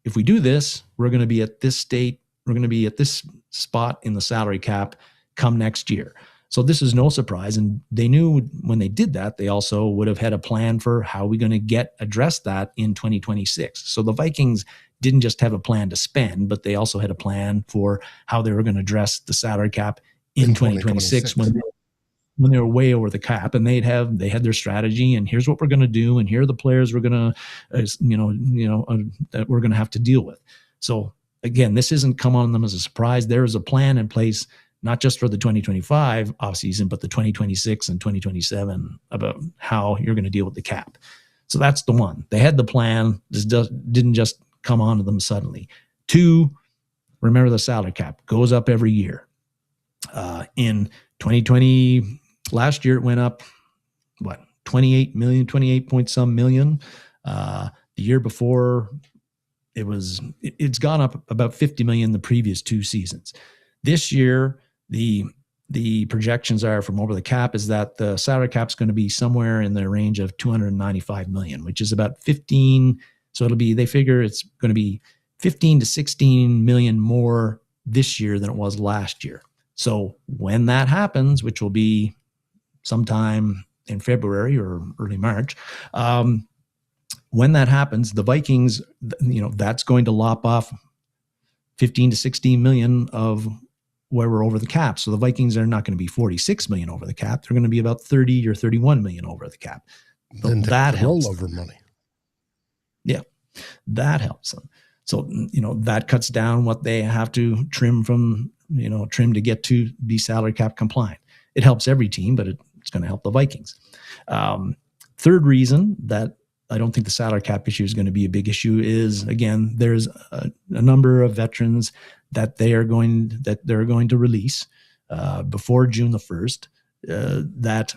S2: if we do this, we're going to be at this state, we're going to be at this spot in the salary cap come next year. So this is no surprise. And they knew when they did that, they also would have had a plan for how we're going to address that in 2026. So the Vikings didn't just have a plan to spend, but they also had a plan for how they were going to address the salary cap in 2026 when they were way over the cap, and they had their strategy, and here's what we're going to do, and here are the players we're going to, that we're going to have to deal with. So again, this isn't come on them as a surprise. There is a plan in place, not just for the 2025 offseason, but the 2026 and 2027 about how you're going to deal with the cap. So that's the one. They had the plan. This didn't just come on to them suddenly. 2, remember the salary cap goes up every year. In 2020, last year it went up, 28 point some million. The year before, it's gone up about 50 million the previous 2 seasons. This year, the projections are from over the cap is that the salary cap is going to be somewhere in the range of 295 million, which is about 15. So they figure it's going to be 15 to 16 million more this year than it was last year. So when that happens, which will be sometime in February or early March, when that happens, the Vikings, that's going to lop off 15 to 16 million of where we're over the cap. So the Vikings are not going to be 46 million over the cap. They're going to be about 30 or 31 million over the cap.
S1: Then
S2: that helps.
S1: Rollover money.
S2: Yeah, that helps them. So, that cuts down what they have to trim to get to be salary cap compliant. It helps every team, but it's going to help the Vikings. Third reason that I don't think the salary cap issue is going to be a big issue is, again, there's a number of veterans that they're going to release before June the 1st. That,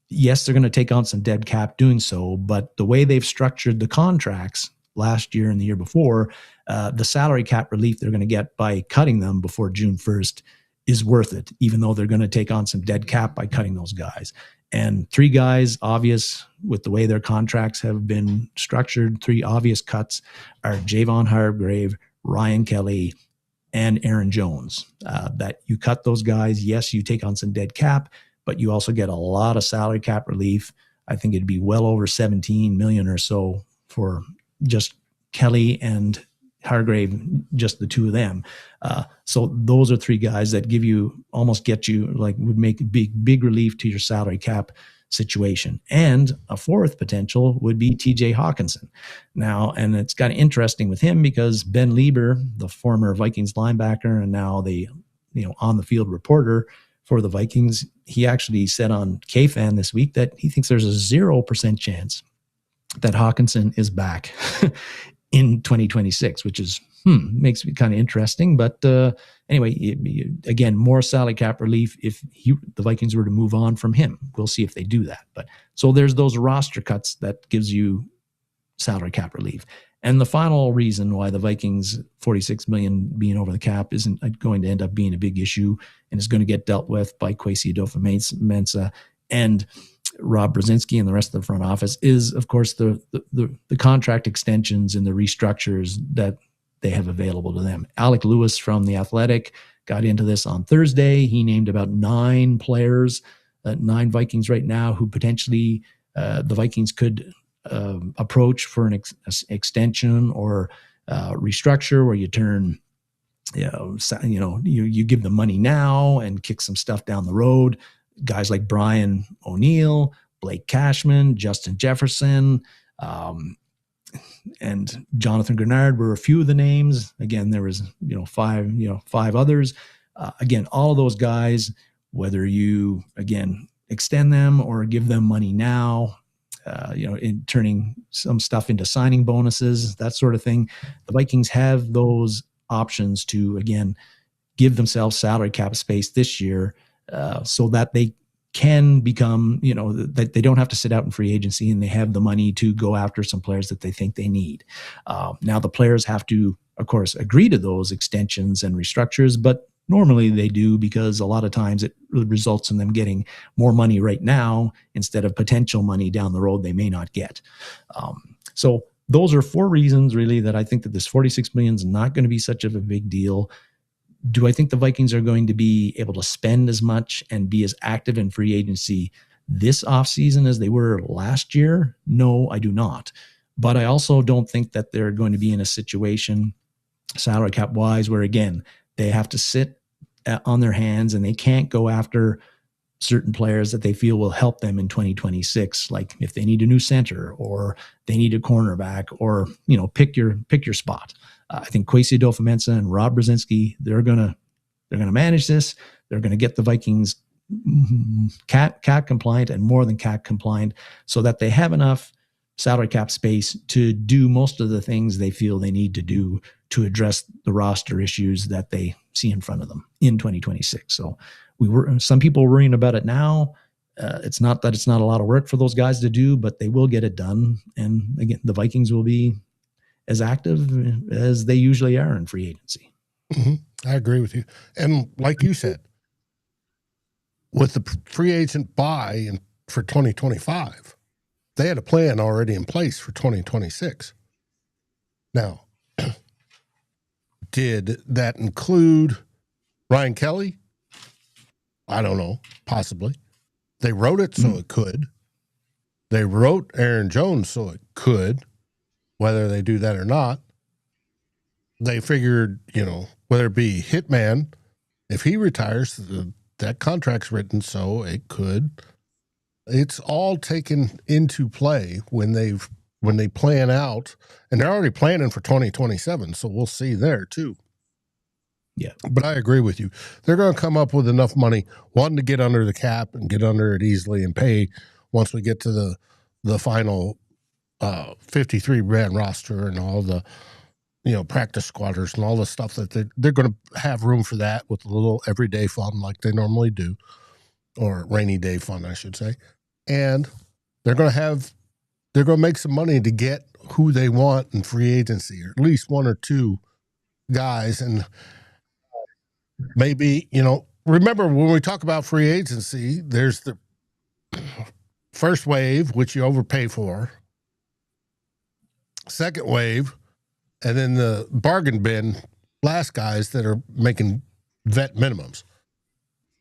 S2: yes, they're going to take on some dead cap doing so, but the way they've structured the contracts last year and the year before, the salary cap relief they're going to get by cutting them before June 1st is worth it, even though they're going to take on some dead cap by cutting those guys. And three guys, obvious with the way their contracts have been structured, three obvious cuts are Javon Hargrave, Ryan Kelly, and Aaron Jones. That you cut those guys, yes, you take on some dead cap, but you also get a lot of salary cap relief. I think it'd be well over 17 million or so for just Kelly and Hargrave, just the two of them. So those are three guys that would make big relief to your salary cap situation. And a fourth potential would be TJ Hawkinson. Now, and it's kind of interesting with him because Ben Lieber, the former Vikings linebacker and now the on the field reporter for the Vikings, he actually said on KFan this week that he thinks there's a 0% chance that Hawkinson is back in 2026, which is makes me kind of interesting. But anyway, again, more salary cap relief if the Vikings were to move on from him. We'll see if they do that. But so there's those roster cuts that gives you salary cap relief. And the final reason why the Vikings 46 million being over the cap isn't going to end up being a big issue and is going to get dealt with by Kwesi Adofo-Mensah and Rob Brzezinski and the rest of the front office is, of course, the contract extensions and the restructures that they have available to them. Alec Lewis from The Athletic got into this on Thursday. He named about 9 players, 9 Vikings right now who potentially the Vikings could approach for an extension or restructure where you turn, you give them money now and kick some stuff down the road. Guys like Brian O'Neill, Blake Cashman, Justin Jefferson, and Jonathan Greenard were a few of the names. Again, there was 5 others. Again, all of those guys, whether you extend them or give them money now, in turning some stuff into signing bonuses, that sort of thing, the Vikings have those options to again give themselves salary cap space this year. So that they can become, that they don't have to sit out in free agency and they have the money to go after some players that they think they need. Now the players have to, of course, agree to those extensions and restructures, but normally they do because a lot of times it results in them getting more money right now instead of potential money down the road they may not get. So those are 4 reasons really that I think that this 46 million is not going to be such of a big deal. Do I think the Vikings are going to be able to spend as much and be as active in free agency this offseason as they were last year? No, I do not. But I also don't think that they're going to be in a situation, salary cap wise, where again, they have to sit on their hands and they can't go after certain players that they feel will help them in 2026. Like if they need a new center or they need a cornerback or, pick your spot. I think Kwesi Adofo-Mensah and Rob Brzezinski, they're gonna manage this. They're gonna get the Vikings cat compliant and more than cat compliant, so that they have enough salary cap space to do most of the things they feel they need to do to address the roster issues that they see in front of them in 2026. So some people are worrying about it now. It's not that it's not a lot of work for those guys to do, but they will get it done. And again, the Vikings will be as active as they usually are in free agency.
S1: Mm-hmm. I agree with you. And like you said, with the free agent buy for 2025, they had a plan already in place for 2026. Now, did that include Ryan Kelly? I don't know, possibly. They wrote it so it could. They wrote Aaron Jones so it could, whether they do that or not. They figured, whether it be Hitman, if he retires, that contract's written so it could. It's all taken into play when they plan out, and they're already planning for 2027, so we'll see there too.
S2: Yeah.
S1: But I agree with you. They're going to come up with enough money, one, to get under the cap and get under it easily and pay once we get to the final 53-man roster and all the practice squatters and all the stuff that they're going to have room for that with a little everyday fun like they normally do, or rainy day fun, I should say. And they're going to make some money to get who they want in free agency, or at least one or two guys. And maybe, remember when we talk about free agency, there's the first wave, which you overpay for, second wave, and then the bargain bin last guys that are making vet minimums.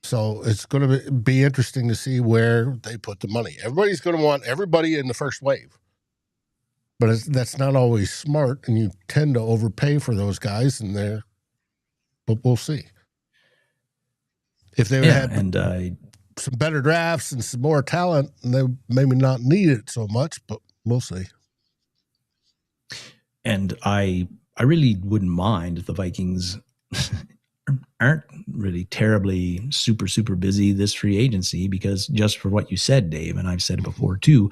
S1: So it's going to be interesting to see where they put the money. Everybody's going to want everybody in the first wave. But that's not always smart, and you tend to overpay for those guys, but we'll see. If they had some better drafts and some more talent, they maybe not need it so much, but we'll see.
S2: And I really wouldn't mind if the Vikings aren't really terribly super busy this free agency, because just for what you said, Dave, and I've said it before too,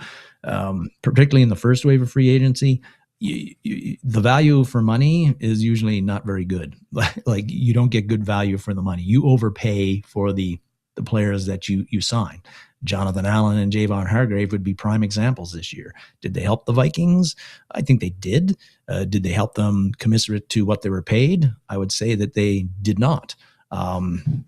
S2: particularly in the first wave of free agency, the value for money is usually not very good. Like you don't get good value for the money. You overpay for the players that you sign. Jonathan Allen and Javon Hargrave would be prime examples this year. Did they help the Vikings? I think they did. Did they help them commensurate to what they were paid? I would say that they did not. And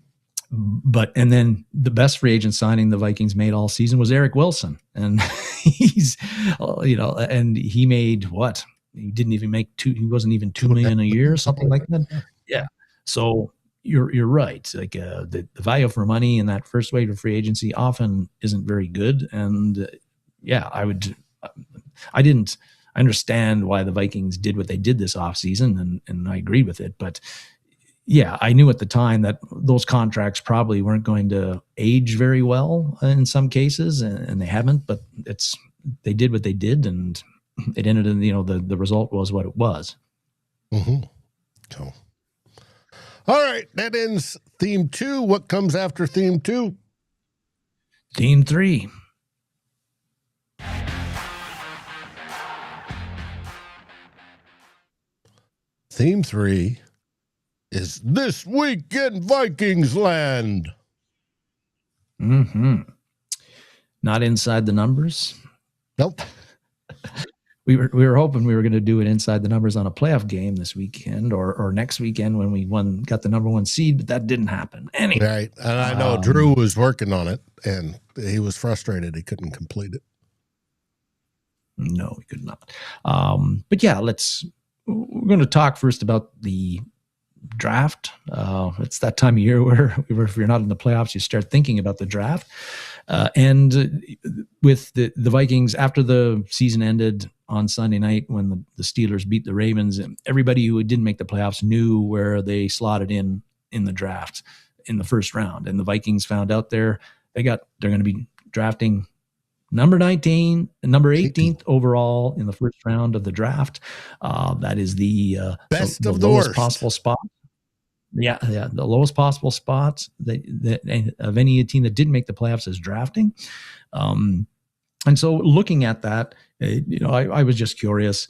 S2: then the best free agent signing the Vikings made all season was Eric Wilson. And he's, and he made what? He didn't even make he wasn't even $2 million a year or something like that. Yeah. So you're right. Like the value for money in that first wave of free agency often isn't very good. And I didn't understand why the Vikings did what they did this offseason, and I agreed with it. But yeah, I knew at the time that those contracts probably weren't going to age very well in some cases, and they haven't. But they did what they did, and it ended in the result was what it was.
S1: Mm-hmm. Cool. All right, that ends theme 2. What comes after theme 2?
S2: Theme 3.
S1: Theme 3 is This Week in Vikings Land.
S2: Mm-hmm. Not inside the numbers.
S1: Nope.
S2: We were hoping we were going to do it inside the numbers on a playoff game this weekend or next weekend when we got the number 1 seed, but that didn't happen. Anyway.
S1: Right. And I know Drew was working on it, and he was frustrated he couldn't complete it.
S2: No, we could not. But yeah, we're going to talk first about the draft. It's that time of year where if you're not in the playoffs, you start thinking about the draft. And with the Vikings, after the season ended on Sunday night when the Steelers beat the Ravens, and everybody who didn't make the playoffs knew where they slotted in the draft in the first round. And the Vikings found out they're going to be drafting number 19 and number 18th overall in the first round of the draft. That is the
S1: best
S2: the
S1: of the
S2: lowest
S1: worst
S2: possible spot. Yeah, the lowest possible spots that of any team that didn't make the playoffs is drafting. And so looking at that, I was just curious,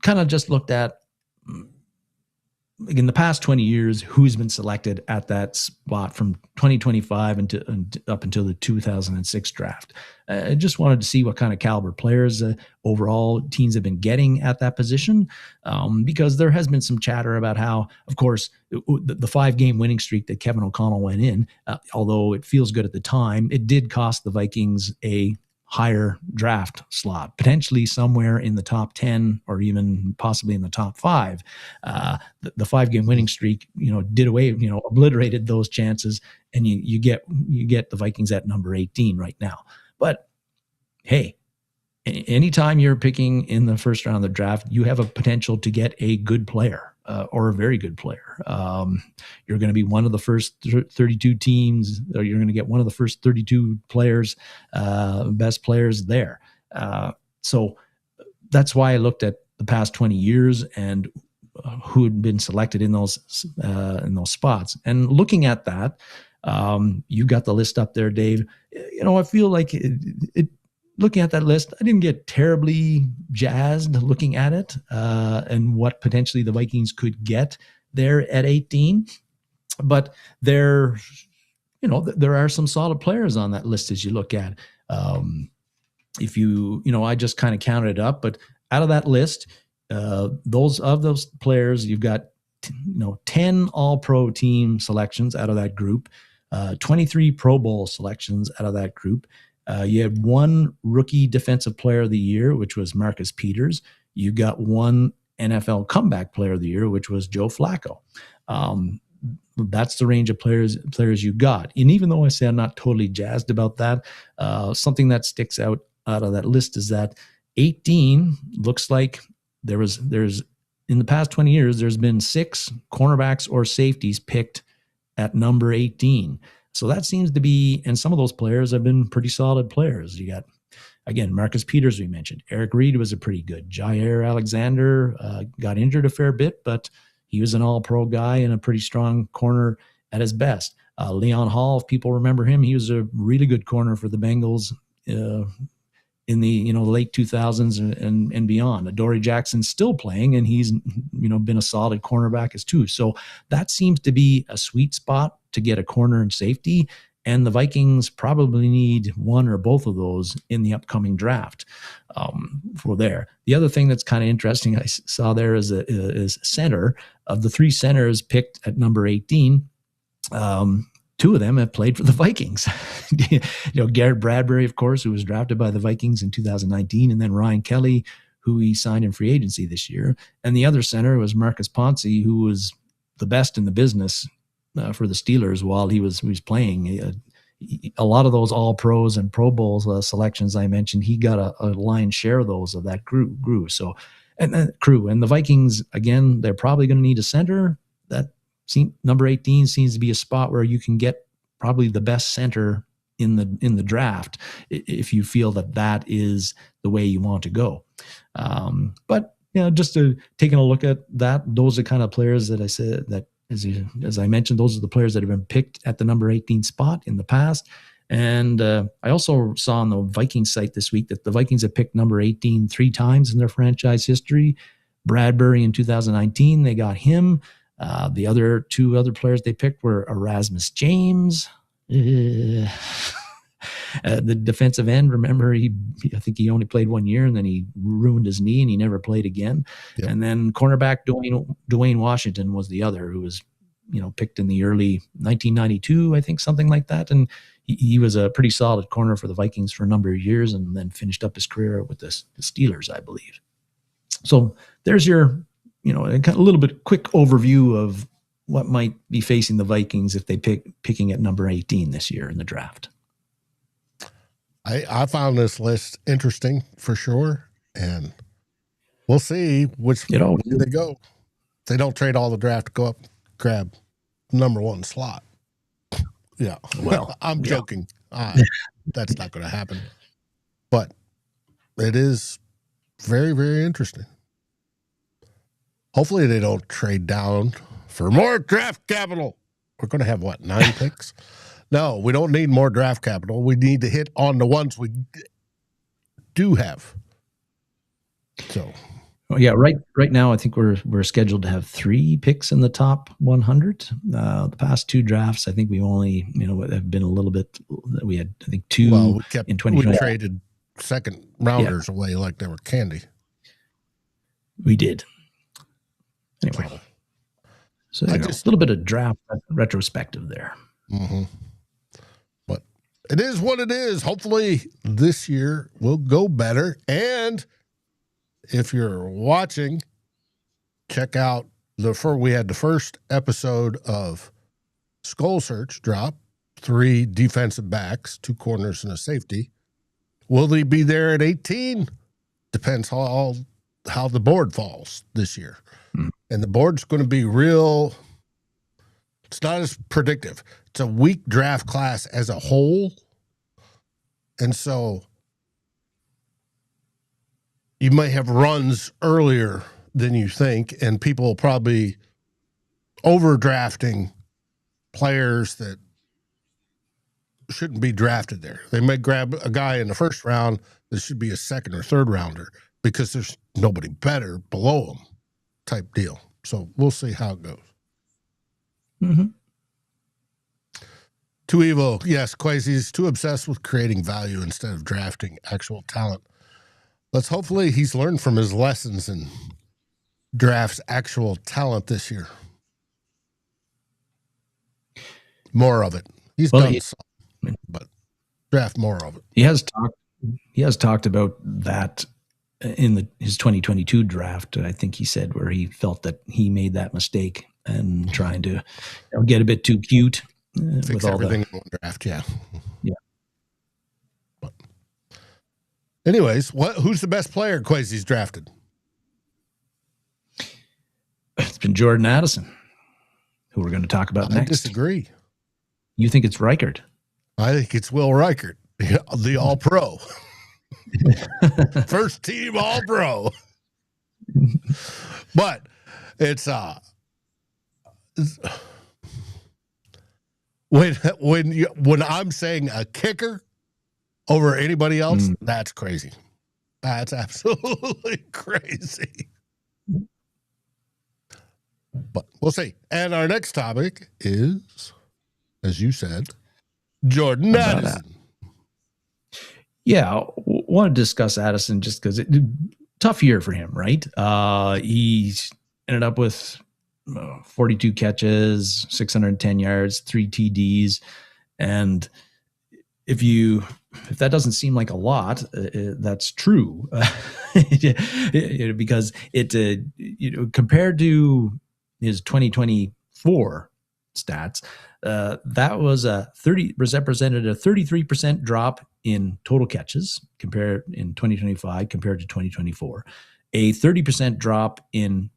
S2: kind of just looked at, in the past 20 years, who's been selected at that spot from 2025 up until the 2006 draft. I just wanted to see what kind of caliber players overall teams have been getting at that position, because there has been some chatter about how, of course, the 5-game winning streak that Kevin O'Connell went in, although it feels good at the time, it did cost the Vikings a higher draft slot, potentially somewhere in the top 10 or even possibly in the top 5. The 5-game winning streak, did away, obliterated those chances, and you get the Vikings at number 18 right now. But hey, anytime you're picking in the first round of the draft, you have a potential to get a good player or a very good player. You're going to be one of the first 32 teams, or you're going to get one of the first 32 players, best players there. So that's why I looked at the past 20 years and who had been selected in those spots. And looking at that, you got the list up there, Dave. I feel like looking at that list, I didn't get terribly jazzed looking at it and what potentially the Vikings could get there at 18. But there are some solid players on that list as you look at. I just kind of counted it up, but out of that list, those players, you've got 10 All-Pro team selections out of that group, 23 Pro Bowl selections out of that group. You had one rookie defensive player of the year, which was Marcus Peters. You got one NFL comeback player of the year, which was Joe Flacco. That's the range of players you got. And even though I say I'm not totally jazzed about that, something that sticks out of that list is that 18 looks like there's in the past 20 years, there's been 6 cornerbacks or safeties picked at number 18. So that seems to be, and some of those players have been pretty solid players. You got, again, Marcus Peters, we mentioned. Eric Reed was a pretty good. Jaire Alexander got injured a fair bit, but he was an all-pro guy and a pretty strong corner at his best. Leon Hall, if people remember him, he was a really good corner for the Bengals in the late 2000s and beyond. Adoree Jackson's still playing, and he's been a solid cornerback as too. So that seems to be a sweet spot to get a corner and safety, and the Vikings probably need one or both of those in the upcoming draft for there. The other thing that's kind of interesting I saw there is center. Of the 3 centers picked at number 18, 2 of them have played for the Vikings. Garrett Bradbury, of course, who was drafted by the Vikings in 2019, and then Ryan Kelly, who he signed in free agency this year. And the other center was Marcus Pouncey, who was the best in the business for the Steelers while he was playing. A lot of those All Pros and Pro Bowl selections I mentioned, he got a lion's share of those of that crew. So, and the Vikings, again, they're probably going to need a center. That number 18 seems to be a spot where you can get probably the best center in the draft if you feel that is the way you want to go. But just taking a look at that, those are kind of players that I said that as I mentioned, those are the players that have been picked at the number 18 spot in the past. And I also saw on the Vikings site this week that the Vikings have picked number 18 3 times in their franchise history. Bradbury in 2019, they got him. The 2 other players they picked were Erasmus James, the defensive end. Remember, I think he only played 1 year and then he ruined his knee and he never played again. Yep. And then cornerback Dwayne Washington was the other, who was picked in the early 1992, I think, something like that. And he was a pretty solid corner for the Vikings for a number of years and then finished up his career with the Steelers, I believe. So there's your a little bit quick overview of what might be facing the Vikings if they picking at number 18 this year in the draft.
S1: I found this list interesting for sure, and we'll see which way they go. They don't trade all the draft to go up, grab number 1 slot. Yeah, well, I'm joking. That's not going to happen, but it is very, very interesting. Hopefully they don't trade down for more draft capital. We're going to have, 9 picks? No, we don't need more draft capital. We need to hit on the ones we do have. So, right now I think we're scheduled to have 3 picks in the top 100. The past 2 drafts, I think we only have been a little bit. We had, I think, 2 in 2020. We traded second rounders away like they were candy.
S2: We did. Anyway, so a little bit of draft retrospective there.
S1: Mm-hmm. But it is what it is. Hopefully this year will go better. And if you're watching, check out we had the first episode of SKOL Search drop, 3 defensive backs, 2 corners and a safety. Will he be there at 18? Depends how the board falls this year. And the board's going to be real. It's not as predictive. It's a weak draft class as a whole. And so you might have runs earlier than you think, and people will probably overdrafting players that shouldn't be drafted there. They may grab a guy in the first round that should be a second or third rounder because there's nobody better below him type deal. So we'll see how it goes.
S2: Mm-hmm.
S1: Too evil. Yes, Quasi's too obsessed with creating value instead of drafting actual talent. Let's hopefully he's learned from his lessons and drafts actual talent this year. More of it. He's done some, but draft more of it.
S2: He has talked about that in his 2022 draft. I think he said where he felt that he made that mistake and trying to get a bit too cute.
S1: Fix
S2: with all
S1: everything in one draft, yeah.
S2: Yeah.
S1: But anyways, who's the best player Quasi's drafted?
S2: It's been Jordan Addison, who we're going to talk about next.
S1: I disagree.
S2: You think it's Reichert?
S1: I think it's Will Reichert, the All-Pro. First team All-Pro. But it's when I'm saying a kicker over anybody else, that's crazy. That's absolutely crazy. But we'll see. And our next topic is, as you said, Jordan Addison.
S2: Yeah, want to discuss Addison just because tough year for him, right? He ended up with 42 catches, 610 yards, 3 TDs, and if that doesn't seem like a lot, that's true, because it compared to his 2024 stats, that was represented a 33% drop in total catches compared in 2025 compared to 2024, a 30% drop in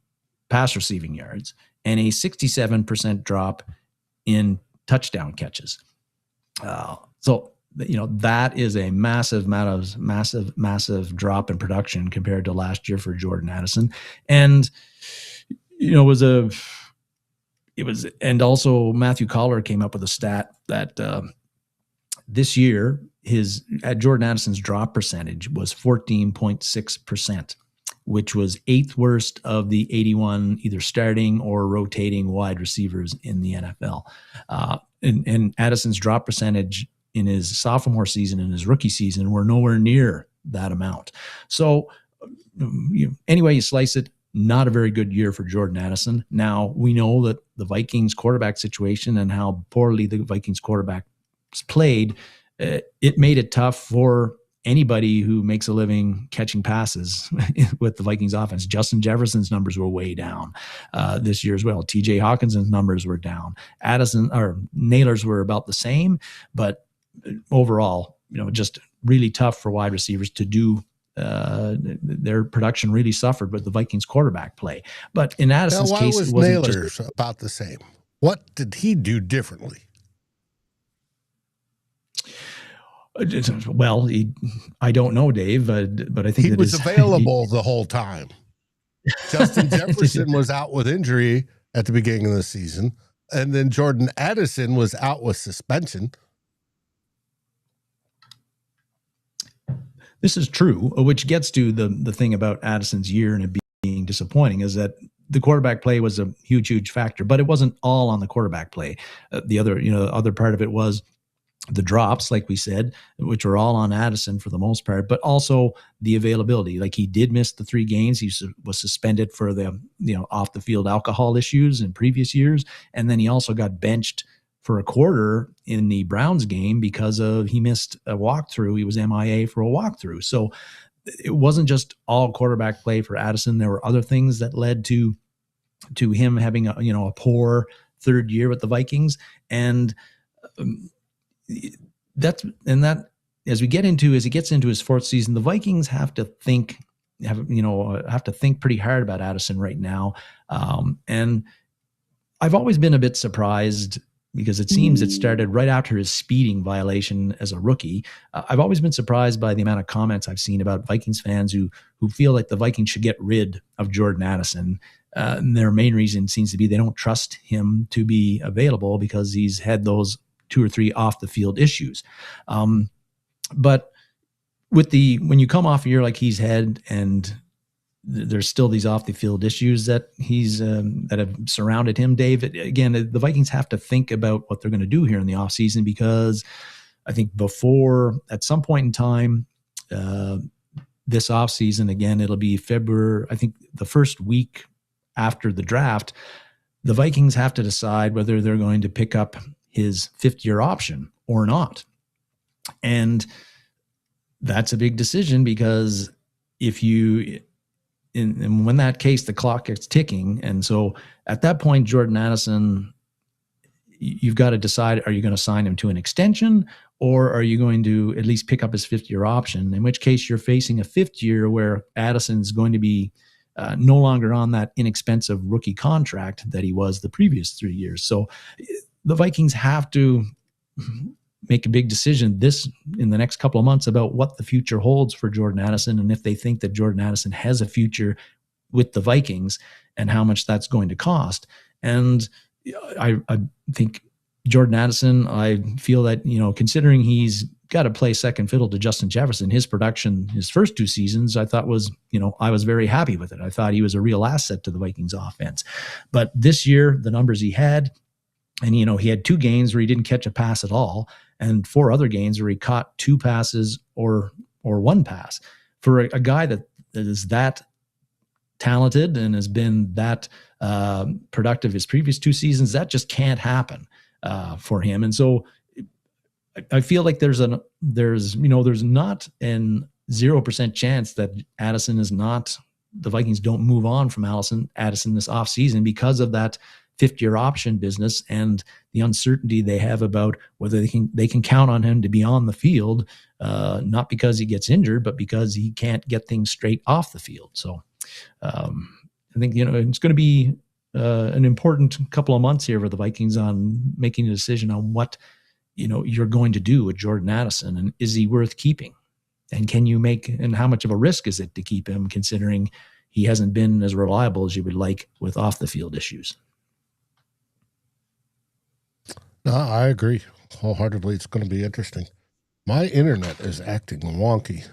S2: pass receiving yards, and a 67% drop in touchdown catches. So that is a massive drop in production compared to last year for Jordan Addison, and and also Matthew Collar came up with a stat that this year Jordan Addison's drop percentage was 14.6%, which was 8th worst of the 81 either starting or rotating wide receivers in the NFL. And Addison's drop percentage in his sophomore season and his rookie season were nowhere near that amount. So anyway you slice it, not a very good year for Jordan Addison. Now, we know that the Vikings quarterback situation and how poorly the Vikings quarterback played, it made it tough for anybody who makes a living catching passes with the Vikings offense. Justin Jefferson's numbers were way down this year as well. TJ Hawkinson's numbers were down. Naylor's were about the same, but overall, just really tough for wide receivers to do. Their production really suffered with the Vikings quarterback play. But in Addison's case,
S1: it wasn't Naylor's just about the same. What did he do differently?
S2: Well, I don't know, Dave, but I think
S1: he was available the whole time. Justin Jefferson was out with injury at the beginning of the season, and then Jordan Addison was out with suspension.
S2: This is true, which gets to the thing about Addison's year and it being disappointing is that the quarterback play was a huge factor, but it wasn't all on the quarterback play. The other part of it was the drops, like we said, which were all on Addison for the most part, but also the availability. Like he did miss the 3 games. He was suspended for the off the field alcohol issues in previous years, and then he also got benched for a quarter in the Browns game because he missed a walkthrough. He was MIA for a walkthrough. So it wasn't just all quarterback play for Addison. There were other things that led to him having a poor third year with the Vikings. And that as he gets into his fourth season, the Vikings have to think pretty hard about Addison right now. And I've always been a bit surprised because it seems it started right after his speeding violation as a rookie. I've always been surprised by the amount of comments I've seen about Vikings fans who feel like the Vikings should get rid of Jordan Addison. And their main reason seems to be they don't trust him to be available because he's had those 2 or 3 off the field issues. But when you come off a year like he's had, and there's still these off the field issues that that have surrounded him, Dave, again, the Vikings have to think about what they're going to do here in the offseason, because I think at some point in time, this offseason, again, it'll be February, I think the first week after the draft, the Vikings have to decide whether they're going to pick up his 5th-year option or not. And that's a big decision, because when that case, the clock gets ticking. And so at that point, Jordan Addison, you've got to decide, are you going to sign him to an extension, or are you going to at least pick up his 5th-year option? In which case you're facing a 5th year where Addison's going to be no longer on that inexpensive rookie contract that he was the previous 3 years. So the Vikings have to make a big decision in the next couple of months about what the future holds for Jordan Addison, and if they think that Jordan Addison has a future with the Vikings and how much that's going to cost. And I think Jordan Addison, I feel that, considering he's got to play second fiddle to Justin Jefferson, his production, his first 2 seasons, I thought was, I was very happy with it. I thought he was a real asset to the Vikings offense. But this year, the numbers he had, and, he had 2 games where he didn't catch a pass at all, and 4 other games where he caught 2 passes or 1 pass. For a guy that is that talented and has been that productive his previous 2 seasons, that just can't happen for him. And so I feel like there's not an 0% chance that Addison the Vikings don't move on from Addison this offseason because of that 5th-year option business and the uncertainty they have about whether they can count on him to be on the field, not because he gets injured, but because he can't get things straight off the field. So I think, it's going to be an important couple of months here for the Vikings on making a decision on what, you're going to do with Jordan Addison, and is he worth keeping? And and how much of a risk is it to keep him, considering he hasn't been as reliable as you would like with off the field issues?
S1: No, I agree wholeheartedly. It's going to be interesting. My internet is acting wonky.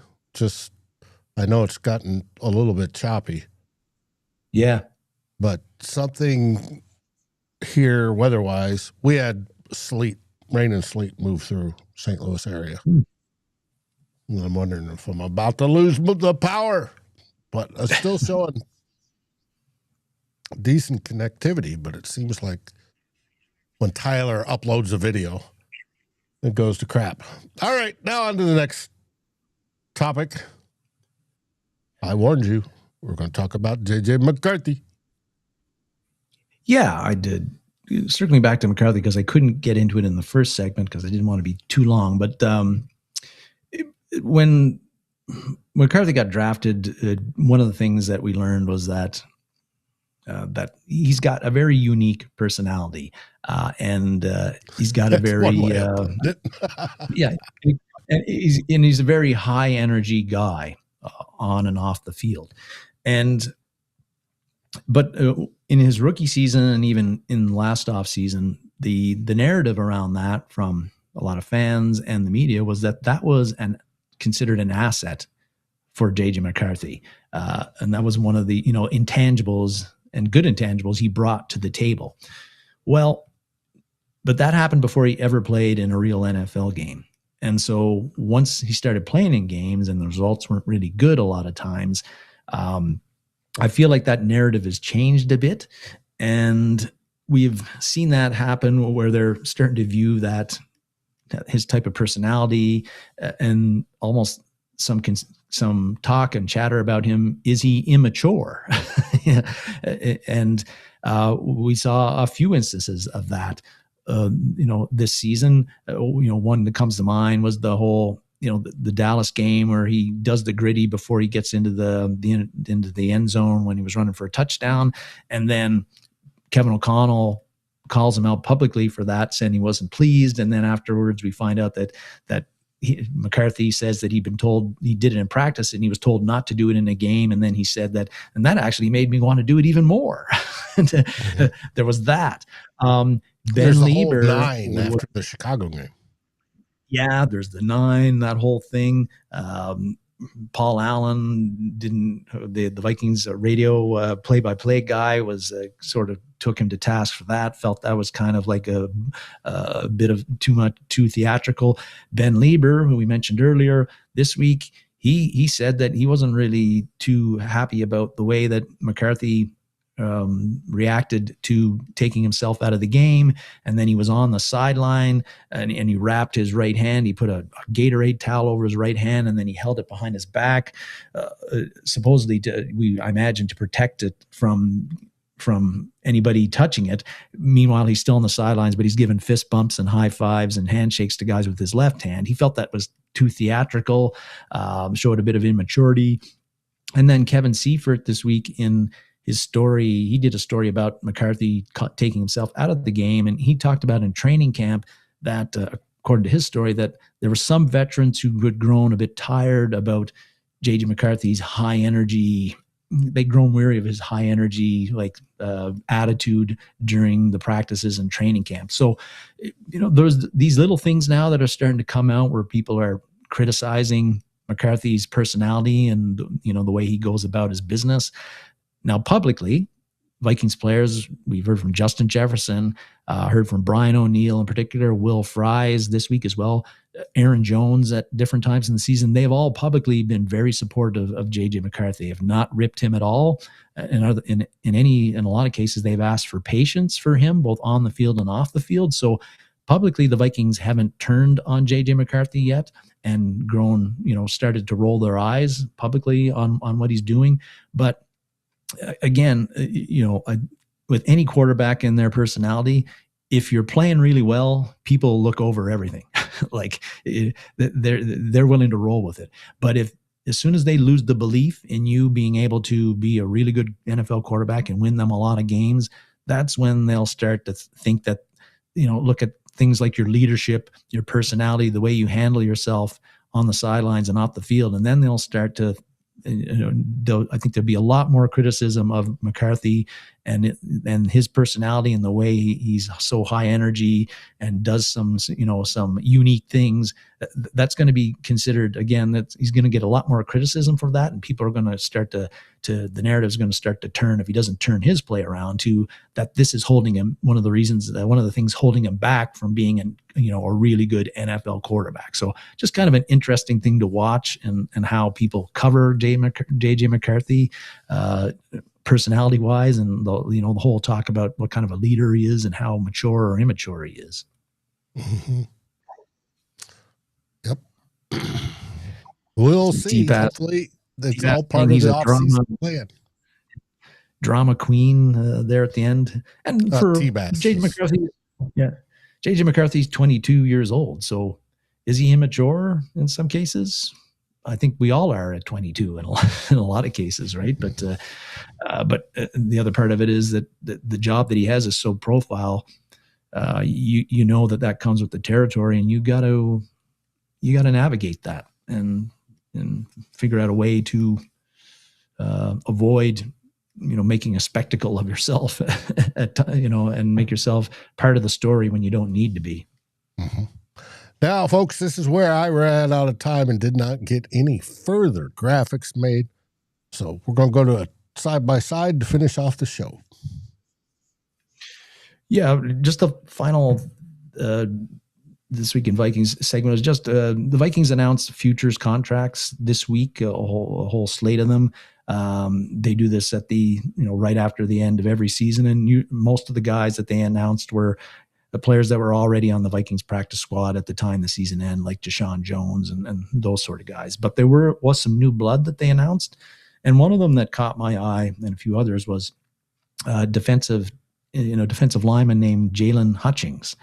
S1: I know it's gotten a little bit choppy.
S2: Yeah.
S1: But something here weather-wise, we had rain and sleet move through St. Louis area. And I'm wondering if I'm about to lose the power. But it's still showing decent connectivity, but it seems like when Tyler uploads a video, it goes to crap. All right, now on to the next topic. I warned you. We're going to talk about J.J. McCarthy.
S2: Yeah, I did. Circling back to McCarthy, because I couldn't get into it in the first segment because I didn't want to be too long. But when McCarthy got drafted, one of the things that we learned was that he's got a very unique personality, and he's got a very and he's a very high energy guy on and off the field, but in his rookie season and even in last off season, the narrative around that from a lot of fans and the media was that was considered an asset for J.J. McCarthy, and that was one of the intangibles and good intangibles he brought to the table. Well, but that happened before he ever played in a real NFL game. And so once he started playing in games and the results weren't really good a lot of times, I feel like that narrative has changed a bit. And we've seen that happen where they're starting to view that his type of personality and almost some talk and chatter about him. Is he immature? And we saw a few instances of that, this season. One that comes to mind was the whole the Dallas game where he does the gritty before he gets into the end zone when he was running for a touchdown, and then Kevin O'Connell calls him out publicly for that, saying he wasn't pleased, and then afterwards we find out that McCarthy says that he'd been told he did it in practice and he was told not to do it in a game, and then he said that, and that actually made me want to do it even more. There was that.
S1: There's the whole 9 after the Chicago game.
S2: Yeah, there's the 9, that whole thing. Paul Allen the Vikings radio play-by-play guy was sort of took him to task for that, felt that was kind of like a bit of too theatrical. Ben Lieber, who we mentioned earlier, this week, he said that he wasn't really too happy about the way that McCarthy reacted to taking himself out of the game. And then he was on the sideline and he wrapped his right hand. He put a Gatorade towel over his right hand and then he held it behind his back, supposedly I imagine to protect it from anybody touching it. Meanwhile, he's still on the sidelines, but he's giving fist bumps and high fives and handshakes to guys with his left hand. He felt that was too theatrical, showed a bit of immaturity. And then Kevin Seifert this week in his story, he did a story about McCarthy taking himself out of the game. And he talked about in training camp that, according to his story, that there were some veterans who had grown a bit tired about J.J. McCarthy's high energy. They'd grown weary of his high energy, attitude during the practices and training camp. So, there's these little things now that are starting to come out where people are criticizing McCarthy's personality and, the way he goes about his business. Now, publicly, Vikings players, we've heard from Justin Jefferson, heard from Brian O'Neill in particular, Will Fries this week as well, Aaron Jones at different times in the season. They've all publicly been very supportive of J.J. McCarthy, have not ripped him at all. In a lot of cases, they've asked for patience for him, both on the field and off the field. So publicly, the Vikings haven't turned on J.J. McCarthy yet and started to roll their eyes publicly on what he's doing. But again, with any quarterback and their personality, if you're playing really well, people look over everything. They're willing to roll with it. But as soon as they lose the belief in you being able to be a really good NFL quarterback and win them a lot of games, that's when they'll start to think that, look at things like your leadership, your personality, the way you handle yourself on the sidelines and off the field. And then they'll start to, I think there'll be a lot more criticism of McCarthy and his personality and the way he's so high energy and does some unique things. That's going to be considered, again, that he's going to get a lot more criticism for that. And people are going to start the narrative is going to start to turn, if he doesn't turn his play around, to that this is holding him, one of the things holding him back from being a really good NFL quarterback. So just kind of an interesting thing to watch and how people cover J.J. McCarthy, personality wise, and the whole talk about what kind of a leader he is and how mature or immature he is.
S1: Mm-hmm. Yep. We'll see. Hopefully that's all part of the offseason plan.
S2: Drama queen there at the end. And for J.J. McCarthy, J.J. McCarthy's 22 years old. So is he immature in some cases? I think we all are at 22 in a lot of cases, right? But the other part of it is that the job that he has is so profile. That comes with the territory, and you got to navigate that and figure out a way to avoid making a spectacle of yourself and make yourself part of the story when you don't need to be.
S1: Mm-hmm. Now, folks, this is where I ran out of time and did not get any further graphics made. So we're going to go to a side-by-side to finish off the show.
S2: Yeah, just the final This Week in Vikings segment was just the Vikings announced futures contracts this week, a whole slate of them. They do this at the right after the end of every season, and most of the guys that they announced were the players that were already on the Vikings practice squad at the time the season ended, like Deshaun Jones and those sort of guys. But there was some new blood that they announced, and one of them that caught my eye, and a few others, was defensive lineman named Jaylon Hutchings.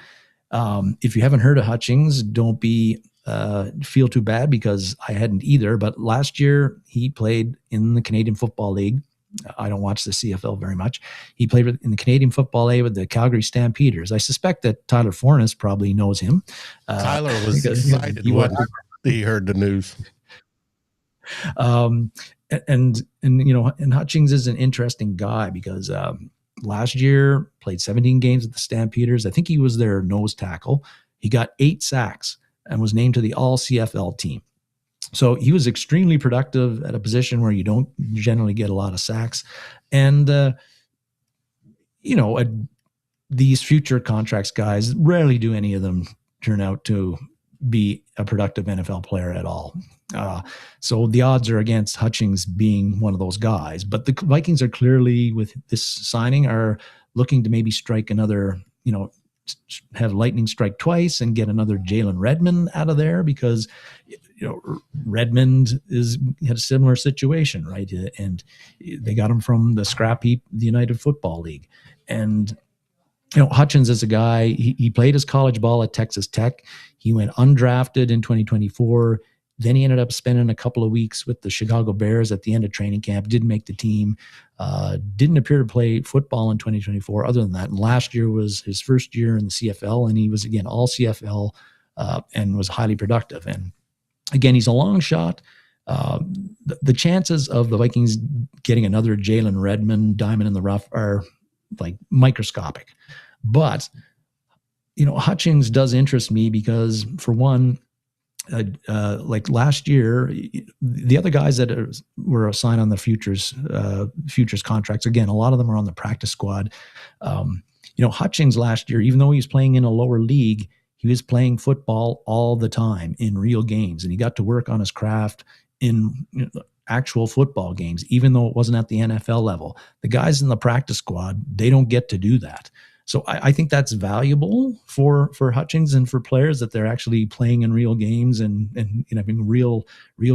S2: If you haven't heard of Hutchings, don't be feel too bad because I hadn't either. But last year he played in the Canadian Football League. I don't watch the CFL very much. He played in the Canadian Football League with the Calgary Stampeders. I suspect that Tyler Fornes probably knows him.
S1: Tyler was excited when he heard the news.
S2: And Hutchings is an interesting guy because last year played 17 games with the Stampeders. I think he was their nose tackle. He got 8 sacks and was named to the All CFL team. So he was extremely productive at a position where you don't generally get a lot of sacks. And, these future contracts guys, rarely do any of them turn out to be a productive NFL player at all. So the odds are against Hutchings being one of those guys. But the Vikings are clearly, with this signing, are looking to maybe strike another, have lightning strike twice and get another Jalen Redmond out of there because, Redmond had a similar situation, right? And they got him from the scrap heap, the United Football League. And, Hutchings is a guy, he played his college ball at Texas Tech. He went undrafted in 2024. Then he ended up spending a couple of weeks with the Chicago Bears at the end of training camp, didn't make the team, didn't appear to play football in 2024 other than that. And last year was his first year in the CFL, and he was, again, all CFL and was highly productive. And again, he's a long shot. The chances of the Vikings getting another Jalen Redmond diamond in the rough are like microscopic. But, Hutchings does interest me because, for one, like last year, the other guys that were assigned on the futures contracts, again, a lot of them are on the practice squad. Hutchings last year, even though he was playing in a lower league, he was playing football all the time in real games, and he got to work on his craft in actual football games, even though it wasn't at the NFL level. The guys in the practice squad, they don't get to do that. So I think that's valuable for Hutchings and for players, that they're actually playing in real games and having real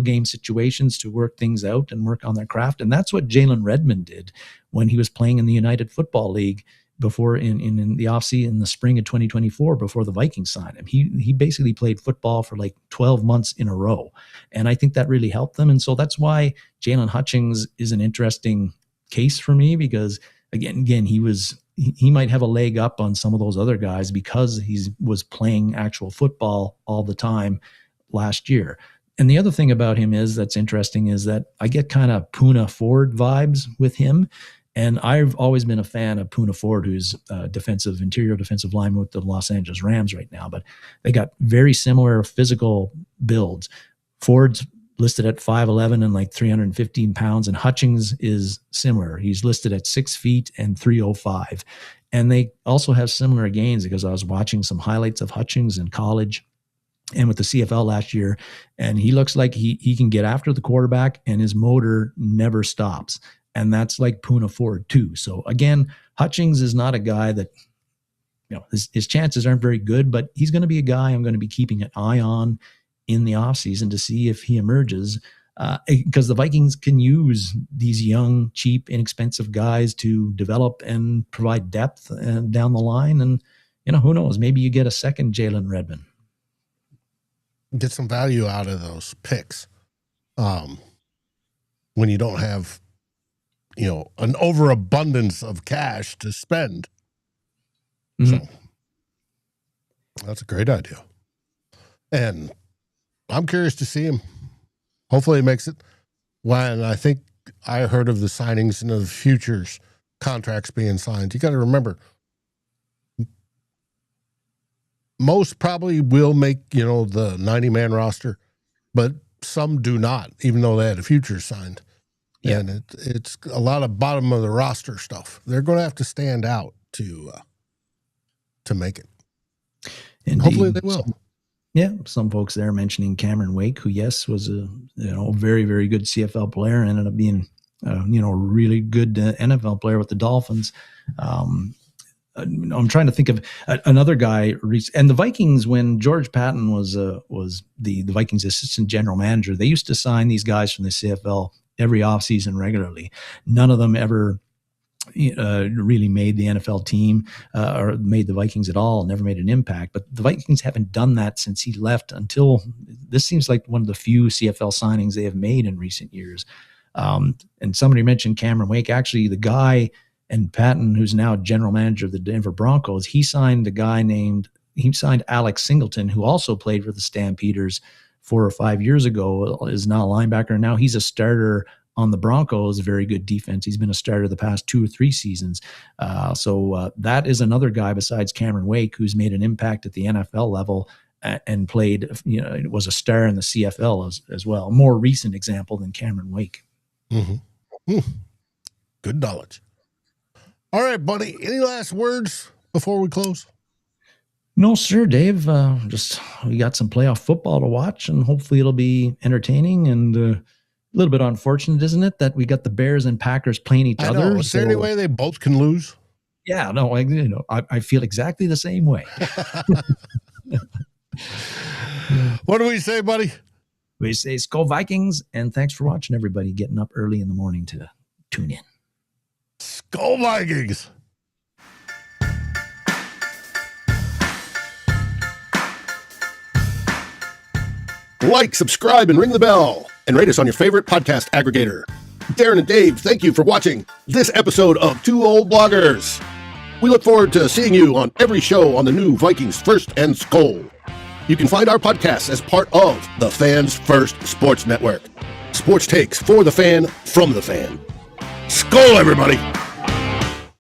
S2: game situations to work things out and work on their craft. And that's what Jalen Redmond did when he was playing in the United Football League before in the offseason in the spring of 2024 before the Vikings signed him. He basically played football for like 12 months in a row. And I think that really helped them. And so that's why Jaylon Hutchings is an interesting case for me, because again, he might have a leg up on some of those other guys because he was playing actual football all the time last year. And the other thing about him that's interesting is that I get kind of Poona Ford vibes with him. And I've always been a fan of Poona Ford, who's interior defensive lineman with the Los Angeles Rams right now. But they got very similar physical builds. Ford's listed at 5'11" and like 315 pounds, and Hutchings is similar. He's listed at 6 feet and 305. And they also have similar gains, because I was watching some highlights of Hutchings in college and with the CFL last year, and he looks like he can get after the quarterback, and his motor never stops. And that's like Poona Ford too. So again, Hutchings is not a guy that, his chances aren't very good, but he's going to be a guy I'm going to be keeping an eye on in the offseason to see if he emerges, because the Vikings can use these young, cheap, inexpensive guys to develop and provide depth down the line. And, who knows, maybe you get a second Jalen Redmond.
S1: Get some value out of those picks when you don't have, an overabundance of cash to spend. Mm-hmm. So that's a great idea. And I'm curious to see him. Hopefully he makes it. When I think I heard of the signings and of futures contracts being signed. You got to remember, most probably will make, the 90-man roster, but some do not, even though they had a future signed. Yeah. And it's a lot of bottom of the roster stuff. They're going to have to stand out to make it. And hopefully they will.
S2: Some folks there mentioning Cameron Wake, who, yes, was a very, very good CFL player, ended up being a really good NFL player with the Dolphins. I'm trying to think of another guy. And the Vikings, when George Patton was the Vikings assistant general manager, they used to sign these guys from the CFL every offseason regularly. None of them ever really made the NFL team or made the Vikings at all, never made an impact. But the Vikings haven't done that since he left until this seems like one of the few CFL signings they have made in recent years. And somebody mentioned Cameron Wake. Actually, the guy and Patton, who's now general manager of the Denver Broncos, he signed Alex Singleton, who also played for the Stampeders 4 or 5 years ago, is now a linebacker. Now he's a starter on the Broncos, a very good defense. He's been a starter the past 2 or 3 seasons. So that is another guy besides Cameron Wake who's made an impact at the NFL level and played, was a star in the CFL as well. A more recent example than Cameron Wake.
S1: Mm-hmm. Good knowledge. All right, buddy. Any last words before we close?
S2: No, sir, Dave. We got some playoff football to watch, and hopefully it'll be entertaining and a little bit unfortunate, isn't it, that we got the Bears and Packers playing each other?
S1: Is there any way they both can lose?
S2: Yeah, no, I feel exactly the same way.
S1: What do we say, buddy?
S2: We say SKOL Vikings, and thanks for watching, everybody, getting up early in the morning to tune in.
S1: SKOL Vikings. Like, subscribe, and ring the bell, and rate us on your favorite podcast aggregator. Darren and Dave, thank you for watching this episode of Two Old Bloggers. We look forward to seeing you on every show on the new Vikings First and SKOL. You can find our podcast as part of the Fans First Sports Network. Sports takes for the fan, from the fan. SKOL, everybody!